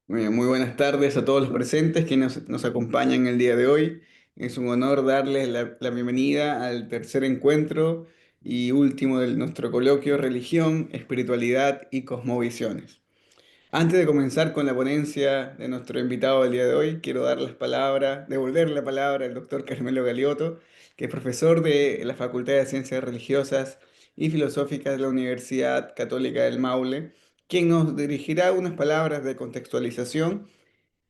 Muy bien, muy buenas tardes a todos los presentes que nos acompañan el día de hoy. Es un honor darles la bienvenida al tercer encuentro y último de nuestro coloquio Religión, Espiritualidad y Cosmovisiones. Antes de comenzar con la ponencia de nuestro invitado del día de hoy, quiero dar las palabras, devolver la palabra al doctor Carmelo Galeotto, que es profesor de la Facultad de Ciencias Religiosas y Filosóficas de la Universidad Católica del Maule, quien nos dirigirá unas palabras de contextualización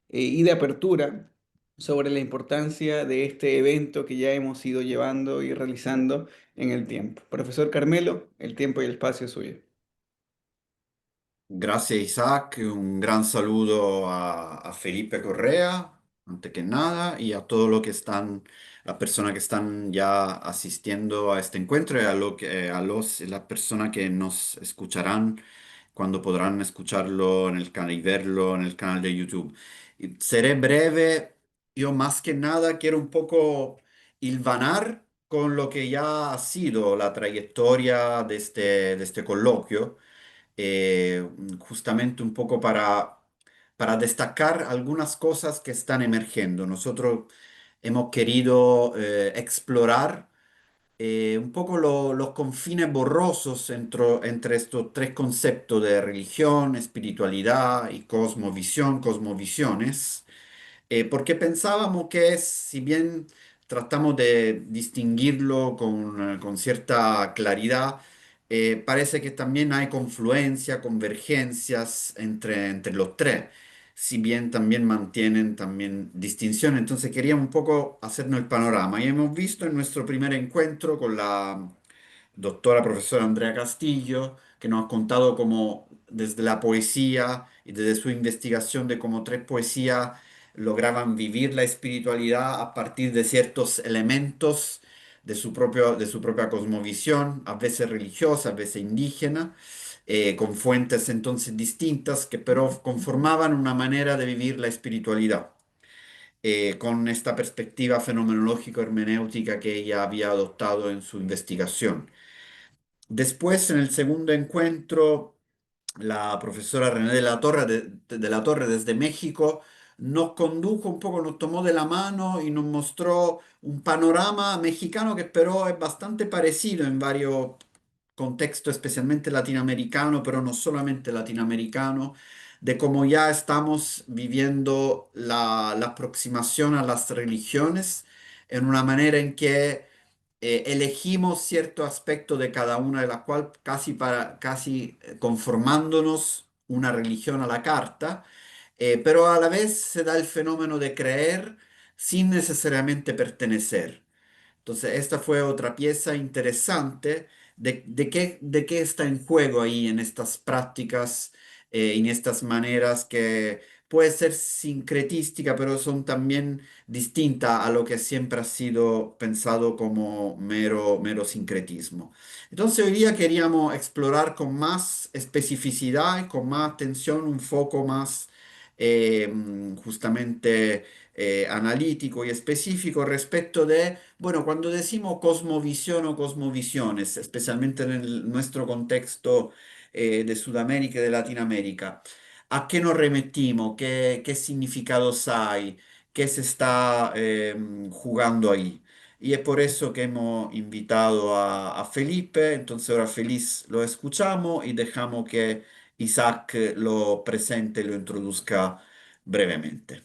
y de apertura sobre la importancia de este evento que ya hemos ido llevando y realizando en el tiempo. Profesor Carmelo, el tiempo y el espacio es suyo. Gracias, Isaac. Un gran saludo a Felipe Correa, antes que nada, y a todos los que están, las personas que están ya asistiendo a este encuentro y las personas que nos escucharán cuando podrán escucharlo en el canal y verlo en el canal de YouTube. Y seré breve. Yo más que nada quiero un poco hilvanar con lo que ya ha sido la trayectoria de este coloquio, justamente un poco para destacar algunas cosas que están emergiendo. Nosotros hemos querido explorar un poco los confines borrosos entre estos tres conceptos de religión, espiritualidad y cosmovisión, cosmovisiones, porque pensábamos que si bien tratamos de distinguirlo con cierta claridad, parece que también hay confluencia, convergencias entre los tres, si bien también mantienen también distinción. Entonces queríamos un poco hacernos el panorama y hemos visto en nuestro primer encuentro con la doctora profesora Andrea Castillo, que nos ha contado cómo desde la poesía y desde su investigación de cómo tres poesías lograban vivir la espiritualidad a partir de ciertos elementos de su propia cosmovisión, a veces religiosa, a veces indígena, con fuentes entonces distintas que pero conformaban una manera de vivir la espiritualidad. Con esta perspectiva fenomenológico-hermenéutica que ella había adoptado en su investigación. Después, en el segundo encuentro, la profesora René de la Torre desde México nos condujo un poco, nos tomó de la mano y nos mostró un panorama mexicano que pero es bastante parecido en varios contextos, especialmente latinoamericano, pero no solamente latinoamericano, de cómo ya estamos viviendo la aproximación a las religiones en una manera en que elegimos cierto aspecto de cada una de las cuales casi conformándonos una religión a la carta, pero a la vez se da el fenómeno de creer sin necesariamente pertenecer. Entonces, esta fue otra pieza interesante de qué está en juego ahí en estas prácticas y en estas maneras que puede ser sincretística, pero son también distintas a lo que siempre ha sido pensado como mero sincretismo. Entonces, hoy día queríamos explorar con más especificidad y con más atención un foco más justamente analítico y específico respecto de, bueno, cuando decimos cosmovisión o cosmovisiones, especialmente en nuestro contexto de Sudamérica y de Latinoamérica, ¿a qué nos remitimos? ¿Qué significados hay? ¿Qué se está jugando ahí? Y es por eso que hemos invitado a Felipe. Entonces ahora feliz lo escuchamos y dejamos que Isaac lo presente y lo introduzca brevemente.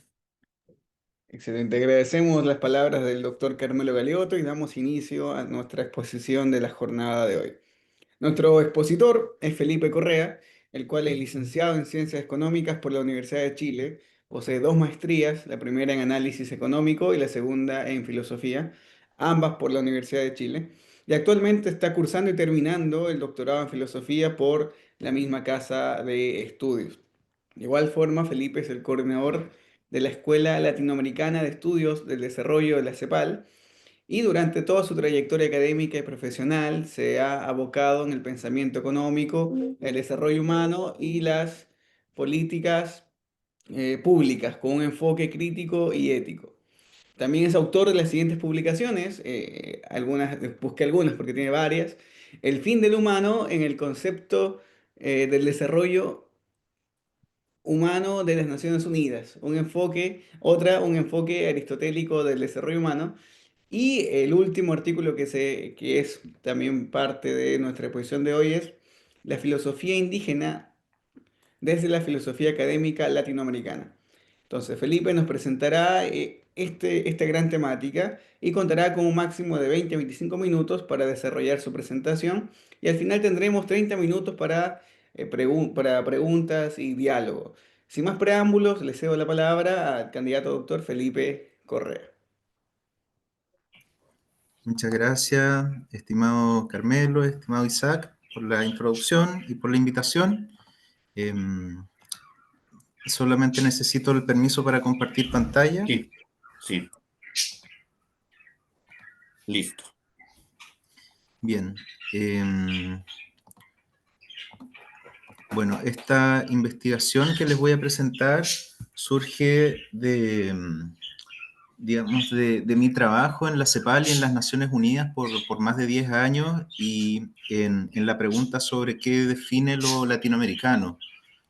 Excelente, agradecemos las palabras del doctor Carmelo Galeotto y damos inicio a nuestra exposición de la jornada de hoy. Nuestro expositor es Felipe Correa, el cual es licenciado en Ciencias Económicas por la Universidad de Chile, posee dos maestrías, la primera en Análisis Económico y la segunda en Filosofía, ambas por la Universidad de Chile, y actualmente está cursando y terminando el doctorado en Filosofía por la misma casa de estudios. De igual forma, Felipe es el coordinador de la Escuela Latinoamericana de Estudios del Desarrollo de la CEPAL, y durante toda su trayectoria académica y profesional se ha abocado en el pensamiento económico, el desarrollo humano y las políticas públicas con un enfoque crítico y ético. También es autor de las siguientes publicaciones, algunas, busqué algunas porque tiene varias. El fin del humano en el concepto del desarrollo humano de las Naciones Unidas. Un enfoque aristotélico del desarrollo humano. Y el último artículo que es también parte de nuestra exposición de hoy es la filosofía indígena desde la filosofía académica latinoamericana. Entonces, Felipe nos presentará esta gran temática y contará con un máximo de 20 a 25 minutos para desarrollar su presentación y al final tendremos 30 minutos para preguntas y diálogo. Sin más preámbulos, le cedo la palabra al candidato doctor Felipe Correa. Muchas gracias, estimado Carmelo, estimado Isaac, por la introducción y por la invitación. Em, Solamente necesito el permiso para compartir pantalla. Sí, sí, listo. Bien. Bueno, esta investigación que les voy a presentar surge digamos, de mi trabajo en la CEPAL y en las Naciones Unidas por más de 10 años y en la pregunta sobre qué define lo latinoamericano,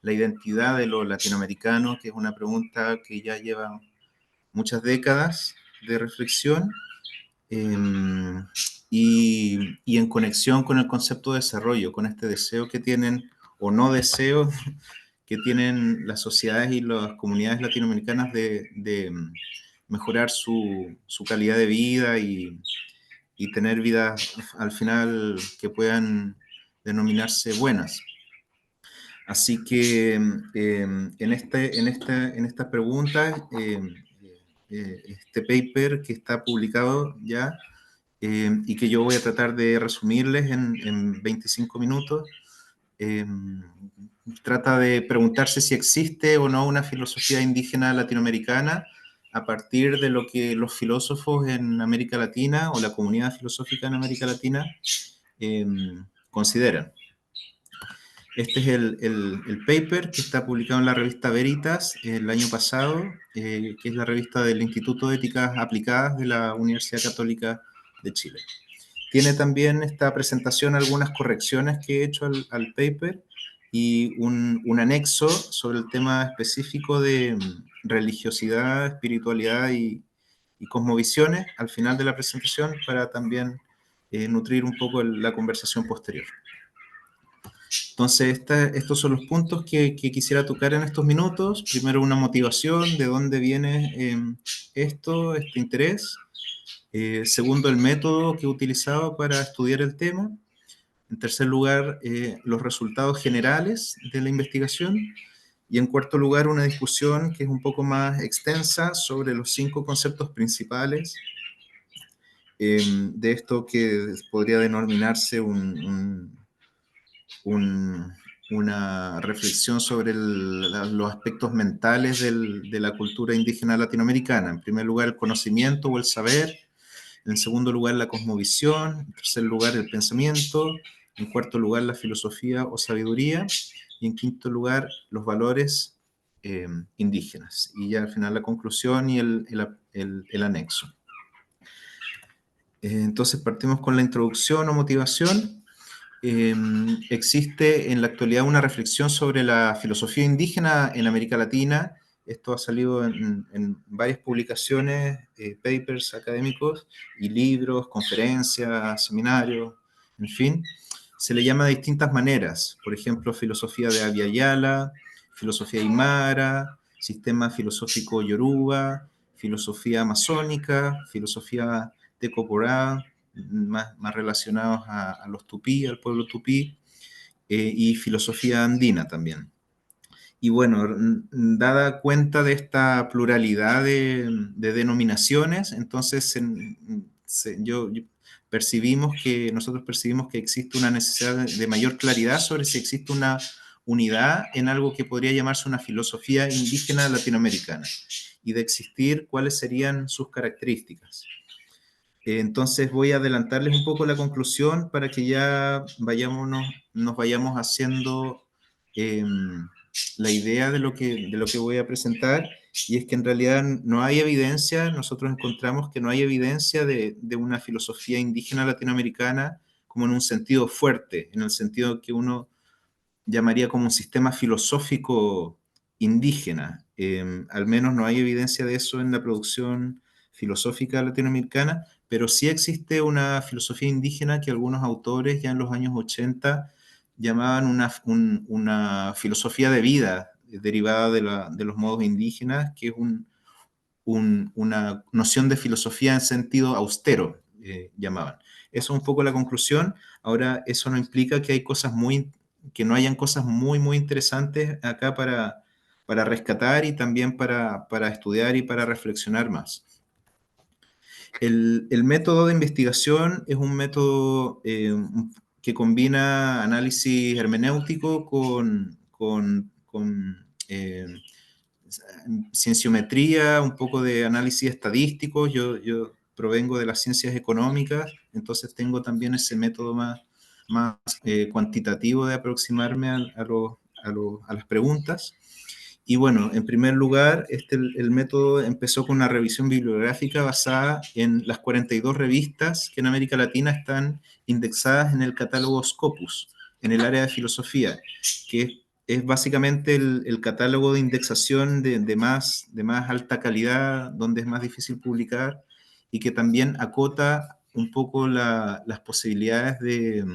la identidad de lo latinoamericano, que es una pregunta que ya lleva muchas décadas de reflexión eh, y en conexión con el concepto de desarrollo, con este deseo que tienen o no deseo que tienen las sociedades y las comunidades latinoamericanas de mejorar su calidad de vida y tener vidas al final que puedan denominarse buenas. Así que en estas preguntas, este paper que está publicado ya y que yo voy a tratar de resumirles en 25 minutos, eh, trata de preguntarse si existe o no una filosofía indígena latinoamericana a partir de lo que los filósofos en América Latina o la comunidad filosófica en América Latina eh, consideran. Este es el paper que está publicado en la revista Veritas el año pasado, que es la revista del Instituto de Éticas Aplicadas de la Universidad Católica de Chile. Tiene también esta presentación algunas correcciones que he hecho al paper y un anexo sobre el tema específico de religiosidad, espiritualidad y cosmovisiones al final de la presentación para también nutrir un poco la conversación posterior. Entonces, estos son los puntos que quisiera tocar en estos minutos. Primero, una motivación, de dónde viene este interés. Segundo, el método que he utilizado para estudiar el tema. En tercer lugar, los resultados generales de la investigación. Y en cuarto lugar, una discusión que es un poco más extensa sobre los 5 conceptos principales de esto que podría denominarse un, una reflexión sobre los aspectos mentales de la cultura indígena latinoamericana. En primer lugar, el conocimiento o el saber. En segundo lugar, la cosmovisión. En tercer lugar, el pensamiento. En cuarto lugar, la filosofía o sabiduría. Y en quinto lugar, los valores indígenas. Y ya al final la conclusión y el anexo. Entonces partimos con la introducción o motivación. Existe en la actualidad una reflexión sobre la filosofía indígena en América Latina. Esto ha salido en varias publicaciones, papers académicos y libros, conferencias, seminarios, en fin. Se le llama de distintas maneras, por ejemplo, filosofía de Abya Yala, filosofía aymara, sistema filosófico yoruba, filosofía amazónica, filosofía tecoporá, más relacionados a los tupí, al pueblo tupí, y filosofía andina también. Y bueno, dada cuenta de esta pluralidad de denominaciones, entonces nosotros percibimos que existe una necesidad de mayor claridad sobre si existe una unidad en algo que podría llamarse una filosofía indígena latinoamericana y de existir cuáles serían sus características. Entonces voy a adelantarles un poco la conclusión para que ya nos vayamos haciendo eh, la idea de lo que voy a presentar, y es que en realidad no hay evidencia, nosotros encontramos que no hay evidencia de una filosofía indígena latinoamericana como en un sentido fuerte, en el sentido que uno llamaría como un sistema filosófico indígena. Al menos no hay evidencia de eso en la producción filosófica latinoamericana, pero sí existe una filosofía indígena que algunos autores ya en los años 80 llamaban una filosofía de vida derivada de los modos indígenas, que es una noción de filosofía en sentido austero, llamaban. Eso es un poco la conclusión. Ahora, eso no implica que que no hayan cosas muy interesantes acá para rescatar y también para estudiar y para reflexionar más. El método de investigación es un método que combina análisis hermenéutico con cienciometría, un poco de análisis estadístico. Yo provengo de las ciencias económicas, entonces tengo también ese método más cuantitativo de aproximarme a las preguntas. Y bueno, en primer lugar, el método empezó con una revisión bibliográfica basada en las 42 revistas que en América Latina están indexadas en el catálogo Scopus, en el área de filosofía, que es básicamente el catálogo de indexación de más alta calidad, donde es más difícil publicar, y que también acota un poco las posibilidades de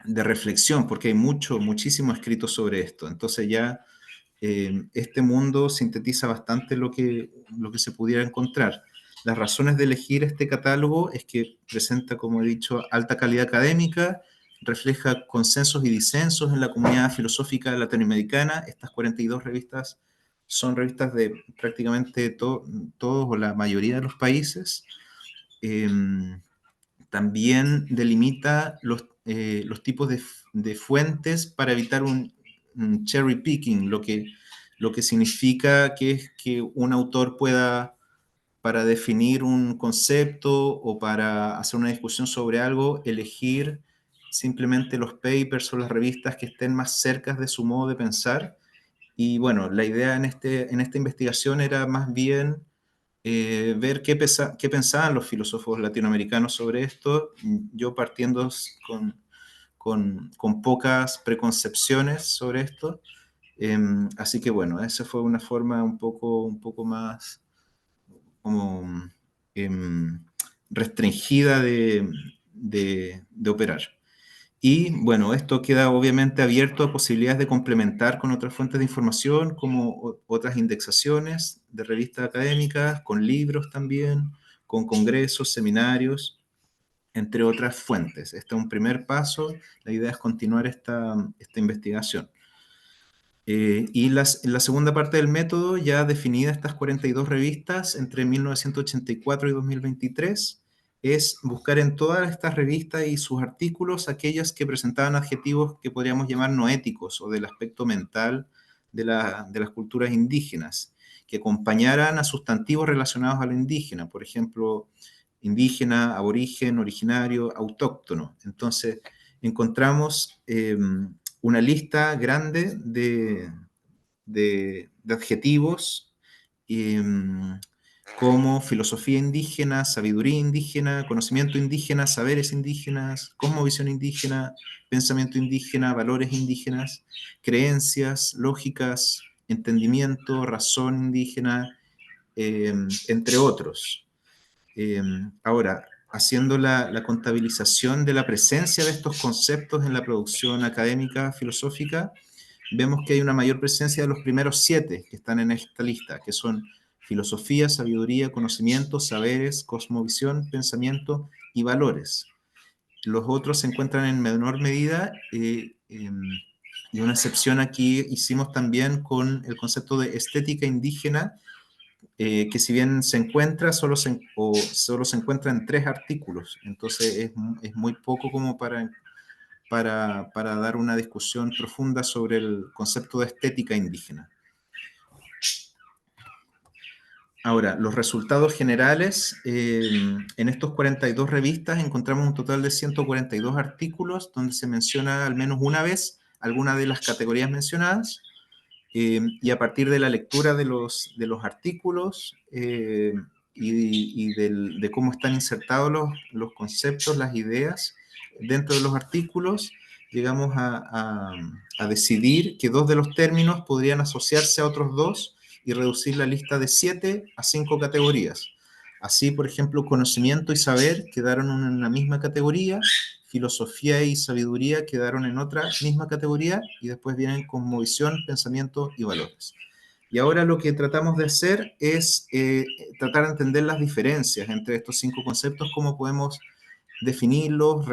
de reflexión, porque hay muchísimo escrito sobre esto. Entonces ya este mundo sintetiza bastante lo que se pudiera encontrar. Las razones de elegir este catálogo es que presenta, como he dicho, alta calidad académica, refleja consensos y disensos en la comunidad filosófica latinoamericana. Estas 42 revistas son revistas de prácticamente todos o la mayoría de los países. Eh, También delimita los tipos de fuentes para evitar un cherry picking, lo que significa que es que un autor pueda, para definir un concepto o para hacer una discusión sobre algo, elegir simplemente los papers o las revistas que estén más cerca de su modo de pensar. Y bueno, la idea en esta investigación era más bien ver qué pensaban los filósofos latinoamericanos sobre esto, yo partiendo con pocas preconcepciones sobre esto. Así que bueno, esa fue una forma un poco más como em, restringida de operar. Y bueno, esto queda obviamente abierto a posibilidades de complementar con otras fuentes de información, como otras indexaciones de revistas académicas, con libros también, con congresos, seminarios, entre otras fuentes. Este es un primer paso. La idea es continuar esta investigación. Y en la segunda parte del método, ya definida estas 42 revistas entre 1984 y 2023, es buscar en todas estas revistas y sus artículos aquellas que presentaban adjetivos que podríamos llamar no éticos o del aspecto mental de las culturas indígenas, que acompañaran a sustantivos relacionados a lo indígena, por ejemplo, indígena, aborigen, originario, autóctono. Entonces, encontramos una lista grande de adjetivos como filosofía indígena, sabiduría indígena, conocimiento indígena, saberes indígenas, cosmovisión indígena, pensamiento indígena, valores indígenas, creencias, lógicas, entendimiento, razón indígena, entre otros. Ahora, haciendo la contabilización de la presencia de estos conceptos en la producción académica filosófica, vemos que hay una mayor presencia de los primeros 7 que están en esta lista, que son filosofía, sabiduría, conocimiento, saberes, cosmovisión, pensamiento y valores. Los otros se encuentran en menor medida y una excepción aquí hicimos también con el concepto de estética indígena, que si bien se encuentra, solo se encuentra en 3 artículos, entonces es muy poco como para dar una discusión profunda sobre el concepto de estética indígena. Ahora, los resultados generales, en estos 42 revistas encontramos un total de 142 artículos donde se menciona al menos una vez alguna de las categorías mencionadas, y a partir de la lectura de los artículos de cómo están insertados los conceptos, las ideas dentro de los artículos, llegamos a decidir que 2 de los términos podrían asociarse a otros 2 y reducir la lista de 7 a 5 categorías. Así, por ejemplo, conocimiento y saber quedaron en una misma categoría, filosofía y sabiduría quedaron en otra misma categoría, y después vienen cosmovisión, pensamiento y valores. Y ahora lo que tratamos de hacer es tratar de entender las diferencias entre estos 5 conceptos, cómo podemos definirlos,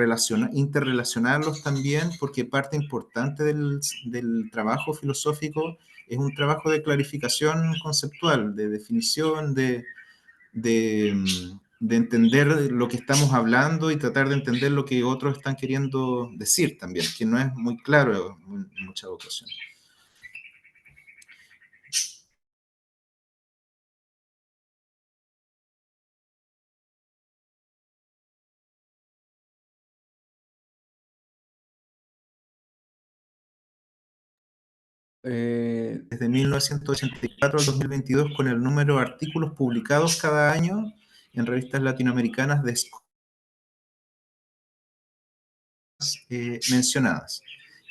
interrelacionarlos también, porque parte importante del trabajo filosófico es un trabajo de clarificación conceptual, de definición, de entender lo que estamos hablando y tratar de entender lo que otros están queriendo decir también, que no es muy claro en muchas ocasiones. Desde 1984 al 2022, con el número de artículos publicados cada año en revistas latinoamericanas de mencionadas.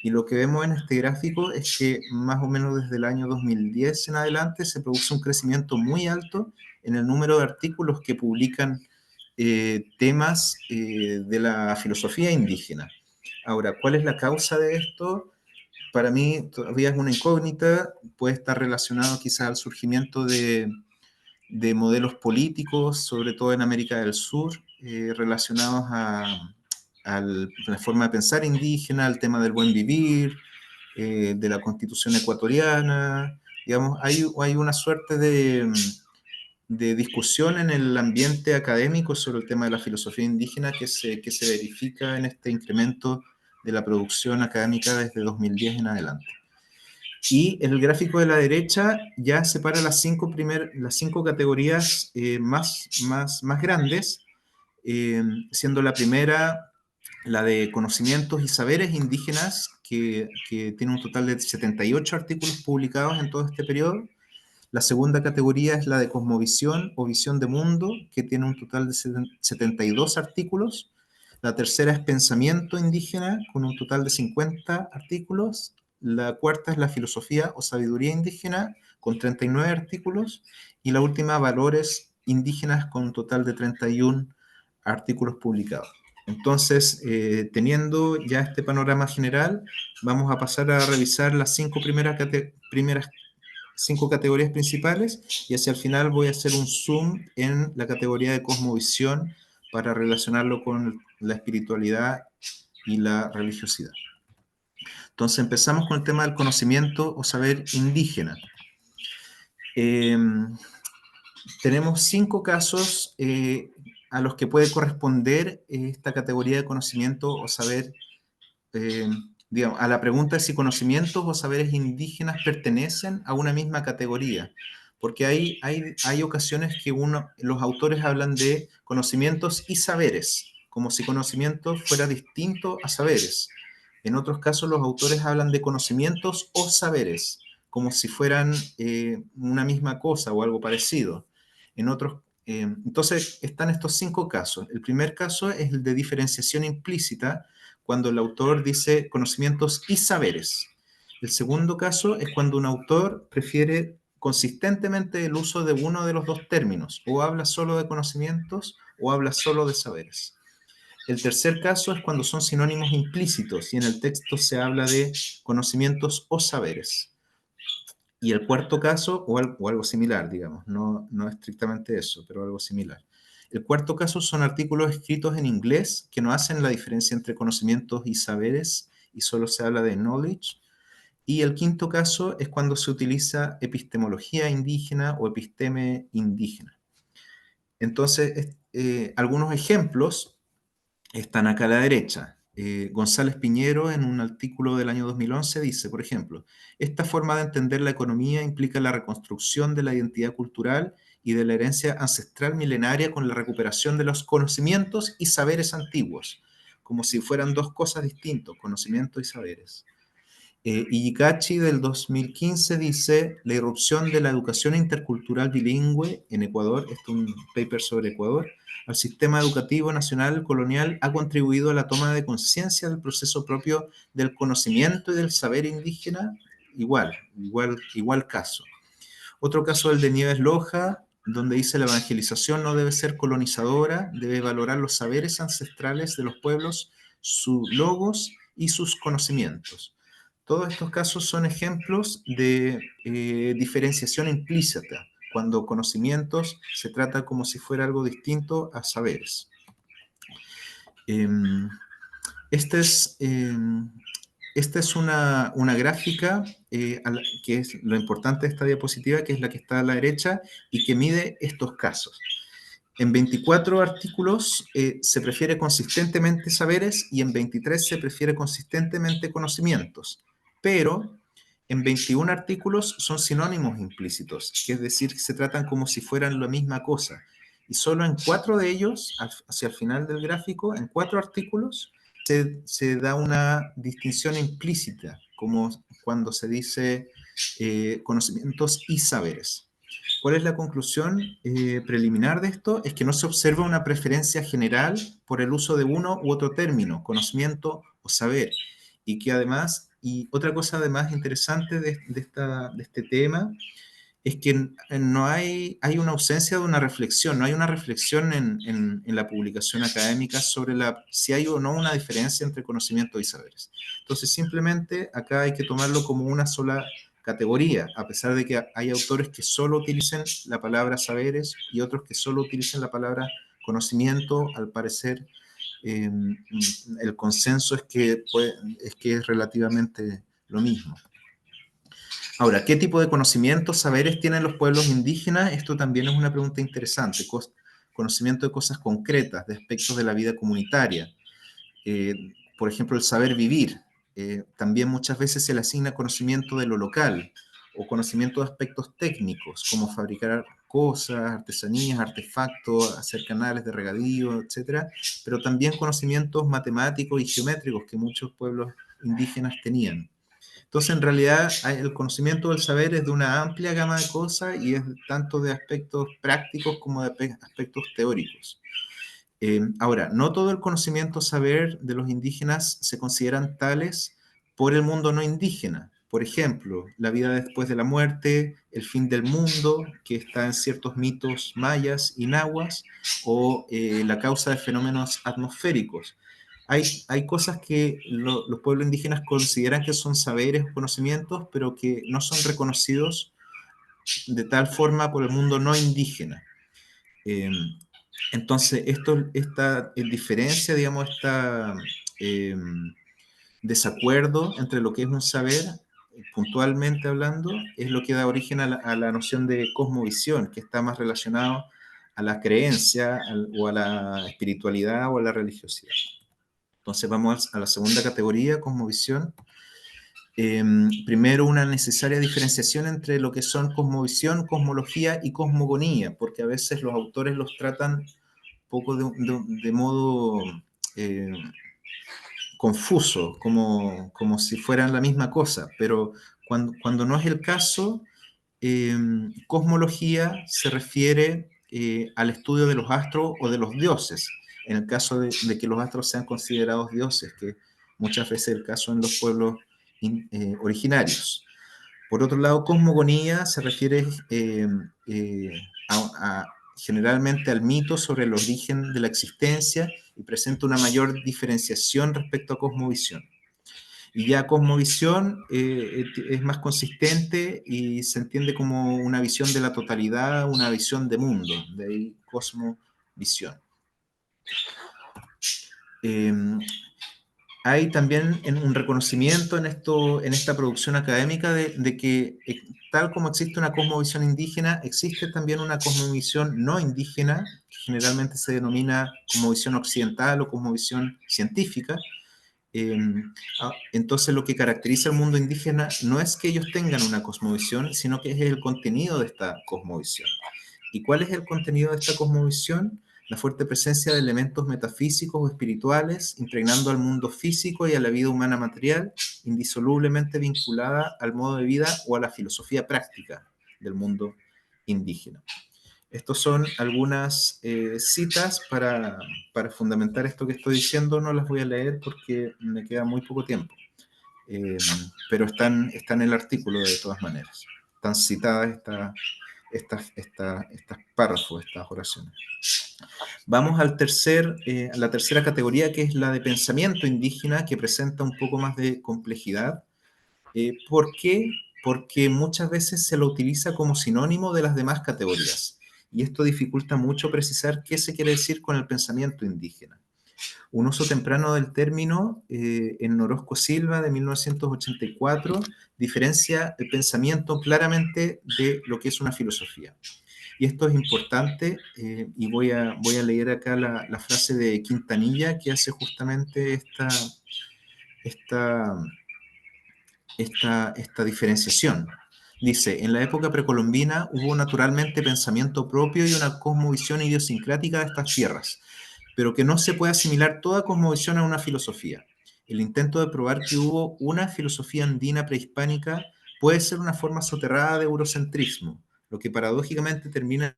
Y lo que vemos en este gráfico es que más o menos desde el año 2010 en adelante se produce un crecimiento muy alto en el número de artículos que publican temas de la filosofía indígena. Ahora, ¿cuál es la causa de esto? Para mí todavía es una incógnita, puede estar relacionado quizás al surgimiento de modelos políticos, sobre todo en América del Sur, relacionados a la forma de pensar indígena, al tema del buen vivir, de la constitución ecuatoriana. Digamos, hay una suerte de discusión en el ambiente académico sobre el tema de la filosofía indígena que se verifica en este incremento de la producción académica desde 2010 en adelante. Y en el gráfico de la derecha ya separa las 5 categorías más grandes, siendo la primera la de conocimientos y saberes indígenas, que tiene un total de 78 artículos publicados en todo este periodo. La segunda categoría es la de cosmovisión o visión de mundo, que tiene un total de 72 artículos. La tercera es pensamiento indígena, con un total de 50 artículos. La cuarta es la filosofía o sabiduría indígena, con 39 artículos. Y la última, valores indígenas, con un total de 31 artículos publicados. Entonces, teniendo ya este panorama general, vamos a pasar a revisar las 5 primeras 5 categorías principales, y hacia el final voy a hacer un zoom en la categoría de cosmovisión para relacionarlo con la espiritualidad y la religiosidad. Entonces empezamos con el tema del conocimiento o saber indígena. Tenemos 5 casos a los que puede corresponder esta categoría de conocimiento o saber, digamos, a la pregunta de si conocimientos o saberes indígenas pertenecen a una misma categoría. Porque hay ocasiones que los autores hablan de conocimientos y saberes, como si conocimiento fuera distinto a saberes. En otros casos los autores hablan de conocimientos o saberes, como si fueran una misma cosa o algo parecido. Entonces están estos 5 casos. El primer caso es el de diferenciación implícita, cuando el autor dice conocimientos y saberes. El segundo caso es cuando un autor prefiere consistentemente el uso de uno de los 2 términos, o habla solo de conocimientos o habla solo de saberes. El tercer caso es cuando son sinónimos implícitos y en el texto se habla de conocimientos o saberes. Y el cuarto caso, o algo similar, digamos, no estrictamente eso, pero algo similar. El cuarto caso son artículos escritos en inglés que no hacen la diferencia entre conocimientos y saberes y solo se habla de knowledge. Y el quinto caso es cuando se utiliza epistemología indígena o episteme indígena. Entonces, algunos ejemplos están acá a la derecha. González Piñero, en un artículo del año 2011, dice, por ejemplo, esta forma de entender la economía implica la reconstrucción de la identidad cultural y de la herencia ancestral milenaria con la recuperación de los conocimientos y saberes antiguos, como si fueran 2 cosas distintas, conocimientos y saberes. Iyikachi del 2015 dice, la irrupción de la educación intercultural bilingüe en Ecuador, esto es un paper sobre Ecuador, al sistema educativo nacional colonial ha contribuido a la toma de conciencia del proceso propio del conocimiento y del saber indígena, igual caso. Otro caso, el de Nieves Loja, donde dice la evangelización no debe ser colonizadora, debe valorar los saberes ancestrales de los pueblos, sus logos y sus conocimientos. Todos estos casos son ejemplos de diferenciación implícita, cuando conocimientos se trata como si fuera algo distinto a saberes. Este es Esta es una gráfica que es lo importante de esta diapositiva, que es la que está a la derecha y que mide estos casos. En 24 artículos se prefiere consistentemente saberes y en 23 se prefiere consistentemente conocimientos, pero en 21 artículos son sinónimos implícitos, que es decir, que se tratan como si fueran la misma cosa. Y solo en 4 de ellos, hacia el final del gráfico, en 4 artículos, se da una distinción implícita, como cuando se dice conocimientos y saberes. ¿Cuál es la conclusión preliminar de esto? Es que no se observa una preferencia general por el uso de uno u otro término, conocimiento o saber, y que además, y otra cosa además interesante de este tema, es que no hay una ausencia de una reflexión, no hay una reflexión en la publicación académica sobre si hay o no una diferencia entre conocimiento y saberes. Entonces, simplemente acá hay que tomarlo como una sola categoría, a pesar de que hay autores que solo utilicen la palabra saberes y otros que solo utilicen la palabra conocimiento. Al parecer, el consenso es que es relativamente lo mismo. Ahora, ¿qué tipo de conocimientos, saberes tienen los pueblos indígenas? Esto también es una pregunta interesante. Conocimiento de cosas concretas, de aspectos de la vida comunitaria. Por ejemplo, el saber vivir. También muchas veces se le asigna conocimiento de lo local o conocimiento de aspectos técnicos, como fabricar cosas, artesanías, artefactos, hacer canales de regadío, etc. Pero también conocimientos matemáticos y geométricos que muchos pueblos indígenas tenían. Entonces, en realidad, el conocimiento del saber es de una amplia gama de cosas y es tanto de aspectos prácticos como de aspectos teóricos. Ahora, no todo el conocimiento saber de los indígenas se consideran tales por el mundo no indígena. Por ejemplo, la vida después de la muerte, el fin del mundo, que está en ciertos mitos mayas y nahuas, o la causa de fenómenos atmosféricos. Hay cosas que los pueblos indígenas consideran que son saberes o conocimientos, pero que no son reconocidos de tal forma por el mundo no indígena. Entonces, esta diferencia, digamos, eh, desacuerdo entre lo que es un saber, puntualmente hablando, es lo que da origen a la noción de cosmovisión, que está más relacionado a la creencia o a la espiritualidad o a la religiosidad. Entonces vamos a la segunda categoría, cosmovisión. Primero, una necesaria diferenciación entre lo que son cosmovisión, cosmología y cosmogonía, porque a veces los autores los tratan un poco de modo confuso, como si fueran la misma cosa, pero cuando no es el caso, cosmología se refiere al estudio de los astros o de los dioses, en el caso de que los astros sean considerados dioses, que muchas veces es el caso en los pueblos originarios. Por otro lado, cosmogonía se refiere generalmente al mito sobre el origen de la existencia y presenta una mayor diferenciación respecto a cosmovisión. Y ya cosmovisión es más consistente y se entiende como una visión de la totalidad, una visión de mundo, de ahí cosmovisión. Hay también un reconocimiento en esta producción académica de que tal como existe una cosmovisión indígena, existe también una cosmovisión no indígena, que generalmente se denomina cosmovisión occidental o cosmovisión científica. Entonces lo que caracteriza al mundo indígena no es que ellos tengan una cosmovisión, sino que es el contenido de esta cosmovisión. ¿Y cuál es el contenido de esta cosmovisión? la fuerte presencia de elementos metafísicos o espirituales, impregnando al mundo físico y a la vida humana material, indisolublemente vinculada al modo de vida o a la filosofía práctica del mundo indígena. Estas son algunas citas para fundamentar esto que estoy diciendo. No las voy a leer porque me queda muy poco tiempo, pero están en el artículo de todas maneras. Están citadas estas párrafos, estas oraciones. Vamos a la tercera categoría, que es la de pensamiento indígena, que presenta un poco más de complejidad. ¿Por qué? Porque muchas veces se lo utiliza como sinónimo de las demás categorías, y esto dificulta mucho precisar qué se quiere decir con el pensamiento indígena. Un uso temprano del término en Orozco Silva de 1984 diferencia el pensamiento claramente de lo que es una filosofía. Y esto es importante, y voy a leer acá la frase de Quintanilla, que hace justamente esta diferenciación. Dice: en la época precolombina hubo naturalmente pensamiento propio y una cosmovisión idiosincrática de estas tierras, pero que no se puede asimilar toda cosmovisión a una filosofía. El intento de probar que hubo una filosofía andina prehispánica puede ser una forma soterrada de eurocentrismo, lo que paradójicamente termina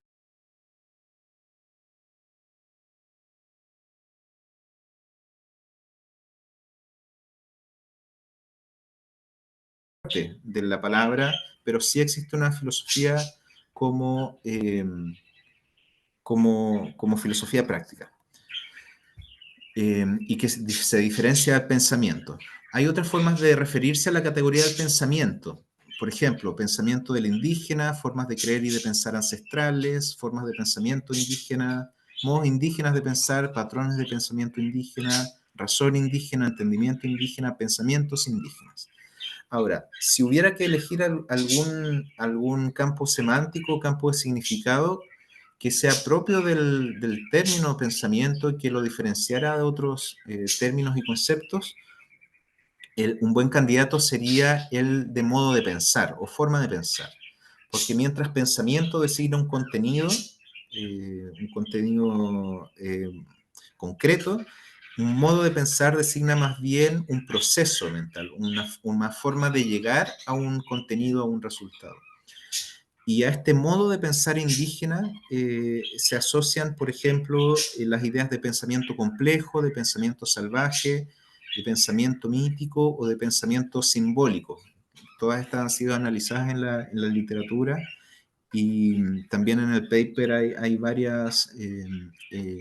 de la palabra, pero sí existe una filosofía como, como filosofía práctica, y que se diferencia del pensamiento. Hay otras formas de referirse a la categoría del pensamiento. Por ejemplo, pensamiento del indígena, formas de creer y de pensar ancestrales, formas de pensamiento indígena, modos indígenas de pensar, patrones de pensamiento indígena, razón indígena, entendimiento indígena, pensamientos indígenas. Ahora, si hubiera que elegir algún campo semántico, campo de significado, que sea propio del término pensamiento y que lo diferenciara de otros términos y conceptos, un buen candidato sería el de modo de pensar o forma de pensar. Porque mientras pensamiento designa un contenido concreto, un modo de pensar designa más bien un proceso mental, una forma de llegar a un contenido, a un resultado. Y a este modo de pensar indígena se asocian, por ejemplo, las ideas de pensamiento complejo, de pensamiento salvaje, de pensamiento mítico o de pensamiento simbólico. Todas estas han sido analizadas en la literatura, y también en el paper hay varias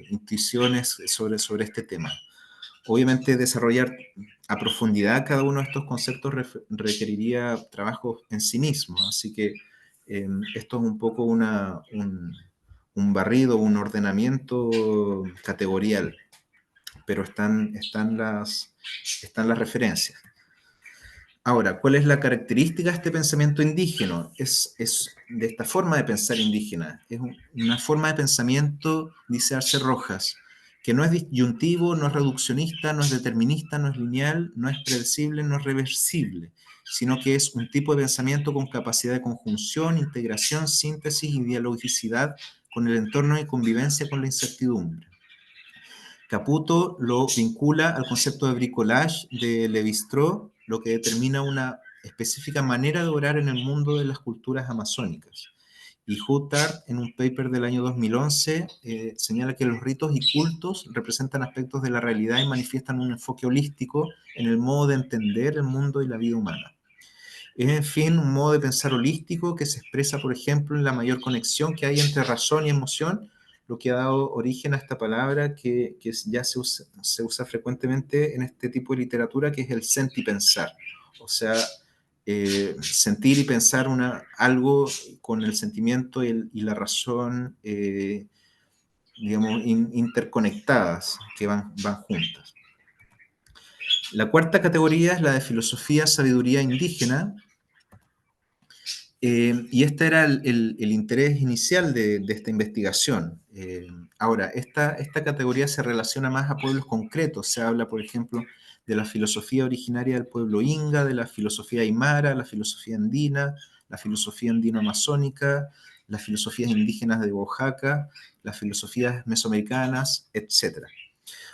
intuiciones sobre este tema. Obviamente desarrollar a profundidad cada uno de estos conceptos requeriría trabajo en sí mismo, así que esto es un poco un barrido, un ordenamiento categorial, pero están las referencias. Ahora, ¿cuál es la característica de este pensamiento indígena? Es de esta forma de pensar indígena. Es una forma de pensamiento, dice Arce Rojas, que no es disyuntivo, no es reduccionista, no es determinista, no es lineal, no es predecible, no es reversible, sino que es un tipo de pensamiento con capacidad de conjunción, integración, síntesis y dialogicidad con el entorno y convivencia con la incertidumbre. Caputo lo vincula al concepto de bricolage de Lévi-Strauss, lo que determina una específica manera de orar en el mundo de las culturas amazónicas. Y Huttard, en un paper del año 2011, señala que los ritos y cultos representan aspectos de la realidad y manifiestan un enfoque holístico en el modo de entender el mundo y la vida humana. Es, en fin, un modo de pensar holístico que se expresa, por ejemplo, en la mayor conexión que hay entre razón y emoción, lo que ha dado origen a esta palabra que ya se usa frecuentemente en este tipo de literatura, que es el sentipensar. O sea, sentir y pensar algo con el sentimiento y la razón, digamos, interconectadas, que van juntas. La cuarta categoría es la de filosofía, sabiduría indígena. Y este era el interés inicial de esta investigación. Ahora, esta categoría se relaciona más a pueblos concretos. Se habla, por ejemplo, de la filosofía originaria del pueblo inga, de la filosofía aymara, la filosofía andina andino-amazónica, las filosofías indígenas de Oaxaca, las filosofías mesoamericanas, etc.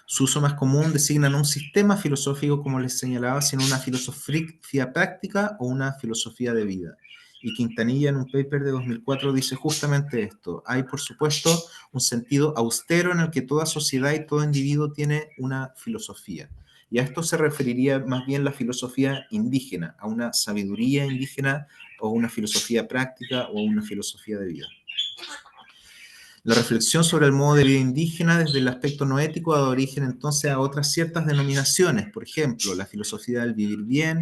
Su uso más común designa no un sistema filosófico, como les señalaba, sino una filosofía práctica o una filosofía de vida. Y Quintanilla, en un paper de 2004, dice justamente esto. Hay, por supuesto, un sentido austero en el que toda sociedad y todo individuo tiene una filosofía. Y a esto se referiría más bien la filosofía indígena, a una sabiduría indígena o una filosofía práctica o una filosofía de vida. La reflexión sobre el modo de vida indígena desde el aspecto no ético ha dado origen entonces a otras ciertas denominaciones, por ejemplo, la filosofía del vivir bien,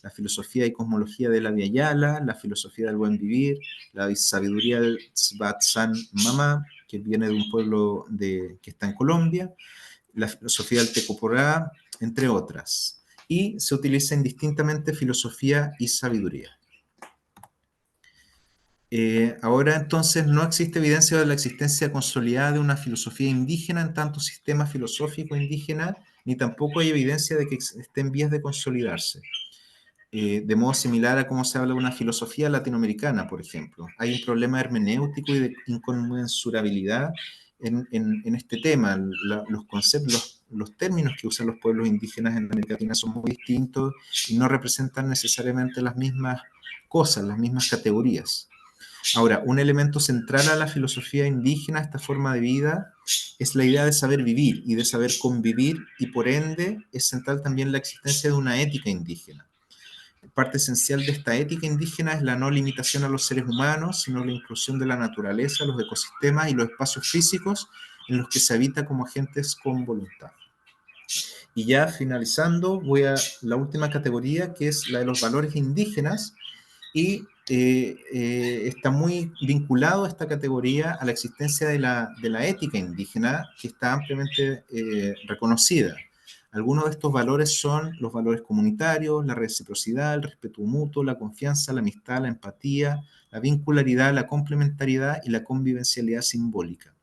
la filosofía y cosmología de la Vyayala, la filosofía del buen vivir, la sabiduría del Tzbatsan Mama, que viene de un pueblo que está en Colombia, la filosofía del Tecoporá, entre otras. Y se utiliza indistintamente filosofía y sabiduría. Ahora entonces no existe evidencia de la existencia consolidada de una filosofía indígena en tanto sistema filosófico indígena, ni tampoco hay evidencia de que esté en vías de consolidarse. De modo similar a cómo se habla de una filosofía latinoamericana, por ejemplo. Hay un problema hermenéutico y de inconmensurabilidad en este tema. Los conceptos, los términos que usan los pueblos indígenas en América Latina son muy distintos y no representan necesariamente las mismas cosas, las mismas categorías. Ahora, un elemento central a la filosofía indígena, esta forma de vida, es la idea de saber vivir y de saber convivir, y por ende es central también la existencia de una ética indígena. Parte esencial de esta ética indígena es la no limitación a los seres humanos, sino la inclusión de la naturaleza, los ecosistemas y los espacios físicos en los que se habita como agentes con voluntad. Y ya finalizando, voy a la última categoría, que es la de los valores indígenas, y está muy vinculado esta categoría a la existencia de la ética indígena, que está ampliamente reconocida. Algunos de estos valores son los valores comunitarios, la reciprocidad, el respeto mutuo, la confianza, la amistad, la empatía, la vincularidad, la complementariedad y la convivencialidad simbólica.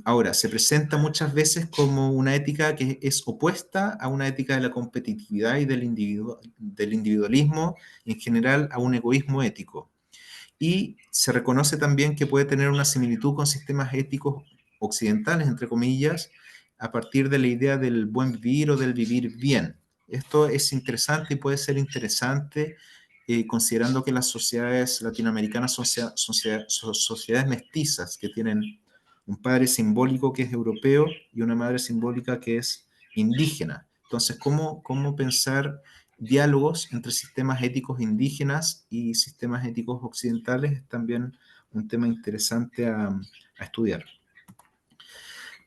Ahora, se presenta muchas veces como una ética que es opuesta a una ética de la competitividad y del individualismo, en general a un egoísmo ético. Y se reconoce también que puede tener una similitud con sistemas éticos occidentales, entre comillas, a partir de la idea del buen vivir o del vivir bien. Esto es interesante y puede ser interesante considerando que las sociedades latinoamericanas son sociedades mestizas que tienen un padre simbólico que es europeo y una madre simbólica que es indígena. Entonces, ¿cómo pensar diálogos entre sistemas éticos indígenas y sistemas éticos occidentales? Es también un tema interesante a estudiar.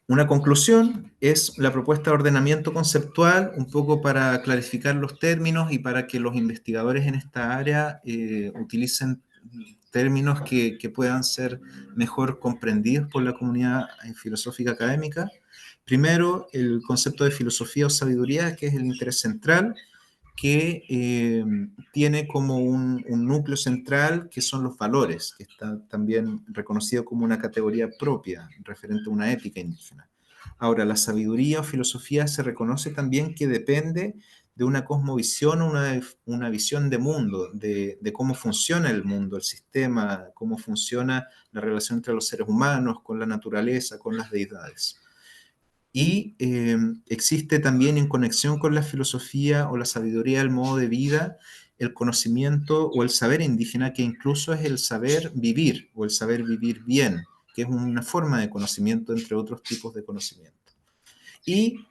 Una conclusión es la propuesta de ordenamiento conceptual, un poco para clarificar los términos y para que los investigadores en esta área utilicen términos que puedan ser mejor comprendidos por la comunidad filosófica académica. Primero, el concepto de filosofía o sabiduría, que es el interés central, que tiene como un núcleo central que son los valores, que está también reconocido como una categoría propia, referente a una ética indígena. Ahora, la sabiduría o filosofía se reconoce también que depende de una cosmovisión, una visión de mundo, de cómo funciona el mundo, el sistema, cómo funciona la relación entre los seres humanos, con la naturaleza, con las deidades. Y existe también en conexión con la filosofía o la sabiduría del modo de vida, el conocimiento o el saber indígena, que incluso es el saber vivir o el saber vivir bien, que es una forma de conocimiento entre otros tipos de conocimiento. Y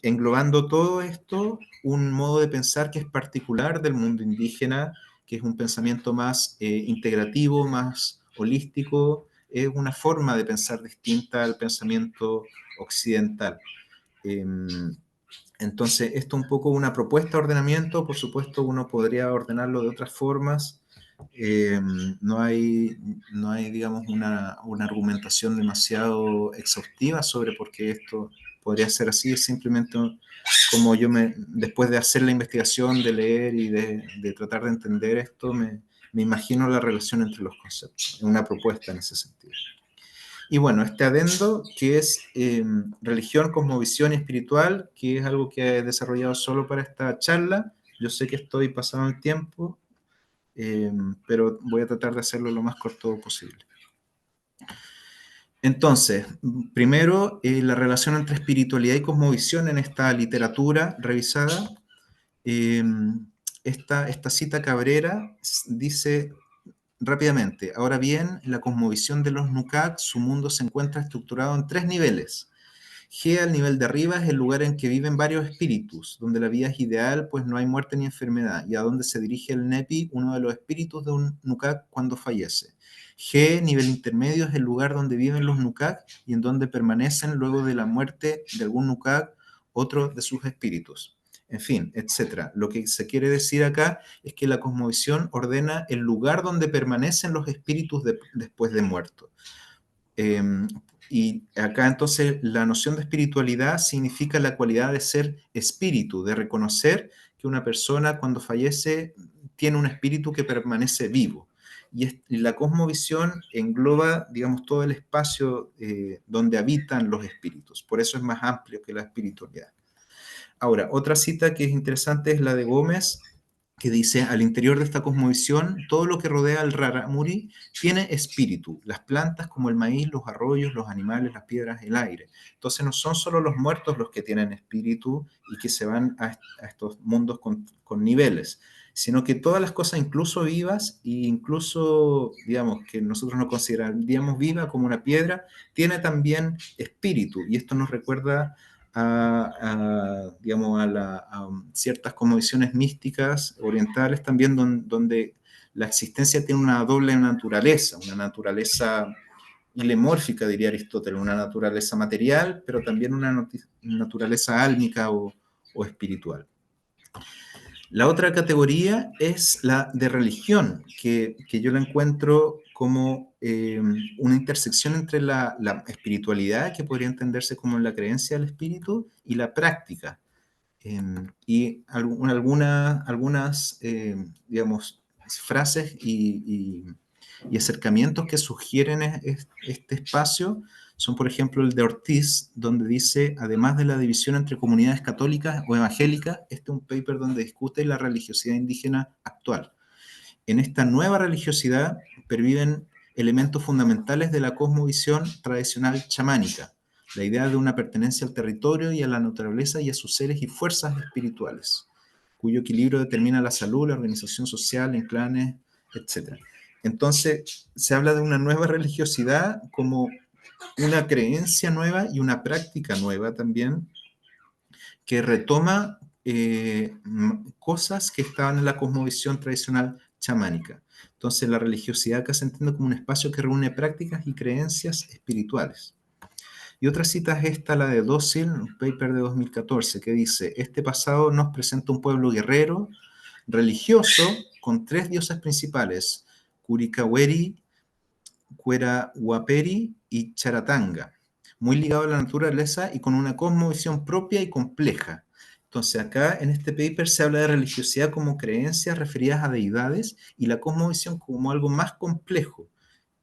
englobando todo esto, un modo de pensar que es particular del mundo indígena, que es un pensamiento más integrativo, más holístico, es una forma de pensar distinta al pensamiento occidental. Entonces, esto es un poco una propuesta de ordenamiento, por supuesto uno podría ordenarlo de otras formas, no hay, digamos, una argumentación demasiado exhaustiva sobre por qué esto podría ser así, es simplemente como después de hacer la investigación, de leer y de tratar de entender esto, me imagino la relación entre los conceptos, una propuesta en ese sentido. Y bueno, este adendo que es religión, cosmovisión y espiritual, que es algo que he desarrollado solo para esta charla. Yo sé que estoy pasado el tiempo. pero voy a tratar de hacerlo lo más corto posible. Entonces, primero, la relación entre espiritualidad y cosmovisión en esta literatura revisada. Eh, esta cita Cabrera dice rápidamente: ahora bien, en la cosmovisión de los Nukak, su mundo se encuentra estructurado en 3 niveles. G, al nivel de arriba, es el lugar en que viven varios espíritus, donde la vida es ideal, pues no hay muerte ni enfermedad, y a donde se dirige el Nepi, uno de los espíritus de un Nukak cuando fallece. G, nivel intermedio, es el lugar donde viven los Nukak y en donde permanecen luego de la muerte de algún Nukak otro de sus espíritus. En fin, etc. Lo que se quiere decir acá es que la cosmovisión ordena el lugar donde permanecen los espíritus después de muerto. Y acá entonces la noción de espiritualidad significa la cualidad de ser espíritu, de reconocer que una persona cuando fallece tiene un espíritu que permanece vivo. Y la cosmovisión engloba, digamos, todo el espacio donde habitan los espíritus. Por eso es más amplio que la espiritualidad. Ahora, otra cita que es interesante es la de Gómez, que dice: al interior de esta cosmovisión, todo lo que rodea al Raramuri tiene espíritu. Las plantas como el maíz, los arroyos, los animales, las piedras, el aire. Entonces no son solo los muertos los que tienen espíritu y que se van a estos mundos con niveles, sino que todas las cosas, incluso vivas, e incluso, digamos, que nosotros no consideraríamos viva como una piedra, tiene también espíritu. Y esto nos recuerda digamos, a ciertas cosmovisiones místicas orientales también, donde la existencia tiene una doble naturaleza, una naturaleza ilemórfica, diría Aristóteles, una naturaleza material, pero también una naturaleza álmica o espiritual. La otra categoría es la de religión, que yo la encuentro como una intersección entre la espiritualidad, que podría entenderse como la creencia del espíritu, y la práctica. Y algunas digamos, frases y acercamientos que sugieren este espacio son, por ejemplo, el de Ortiz, donde dice: además de la división entre comunidades católicas o evangélicas, este es un paper donde discute la religiosidad indígena actual. En esta nueva religiosidad perviven elementos fundamentales de la cosmovisión tradicional chamánica, la idea de una pertenencia al territorio y a la naturaleza y a sus seres y fuerzas espirituales, cuyo equilibrio determina la salud, la organización social en clanes, etc. Entonces, se habla de una nueva religiosidad como una creencia nueva y una práctica nueva también, que retoma cosas que estaban en la cosmovisión tradicional chamánica. Entonces, la religiosidad acá se entiende como un espacio que reúne prácticas y creencias espirituales. Y otra cita es esta, la de Dócil, un paper de 2014, que dice: este pasado nos presenta un pueblo guerrero, religioso, con 3 diosas principales: Curicaweri, Cuerahuaperi y Charatanga, muy ligado a la naturaleza y con una cosmovisión propia y compleja. Entonces acá en este paper se habla de religiosidad como creencias referidas a deidades y la cosmovisión como algo más complejo,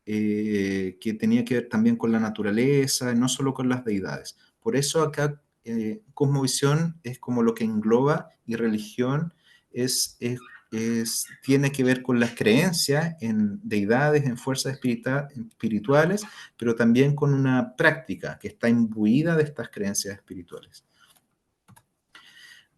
que tenía que ver también con la naturaleza, no solo con las deidades. Por eso acá cosmovisión es como lo que engloba, y religión tiene que ver con las creencias en deidades, en fuerzas espirituales, pero también con una práctica que está imbuida de estas creencias espirituales.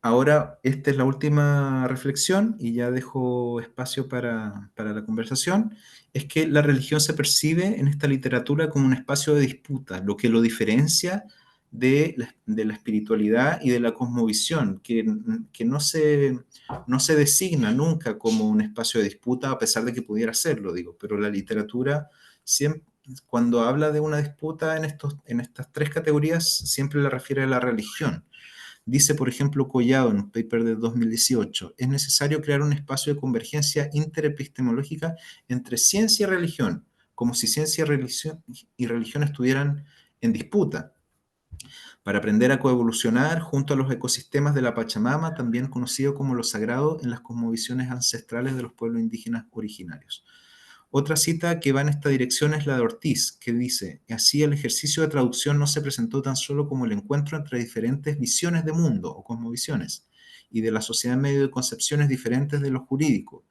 Ahora, esta es la última reflexión y ya dejo espacio para la conversación. Es que la religión se percibe en esta literatura como un espacio de disputa, lo que lo diferencia de la espiritualidad y de la cosmovisión, que no se designa nunca como un espacio de disputa, a pesar de que pudiera serlo, digo, pero la literatura siempre, cuando habla de una disputa en estas 3 categorías, siempre la refiere a la religión. Dice, por ejemplo, Collado en un paper de 2018: es necesario crear un espacio de convergencia interepistemológica entre ciencia y religión, como si ciencia y religión estuvieran en disputa, para aprender a coevolucionar junto a los ecosistemas de la Pachamama, también conocido como lo sagrado en las cosmovisiones ancestrales de los pueblos indígenas originarios. Otra cita que va en esta dirección es la de Ortiz, que dice: así el ejercicio de traducción no se presentó tan solo como el encuentro entre diferentes visiones de mundo o cosmovisiones y de la sociedad en medio de concepciones diferentes de lo jurídico,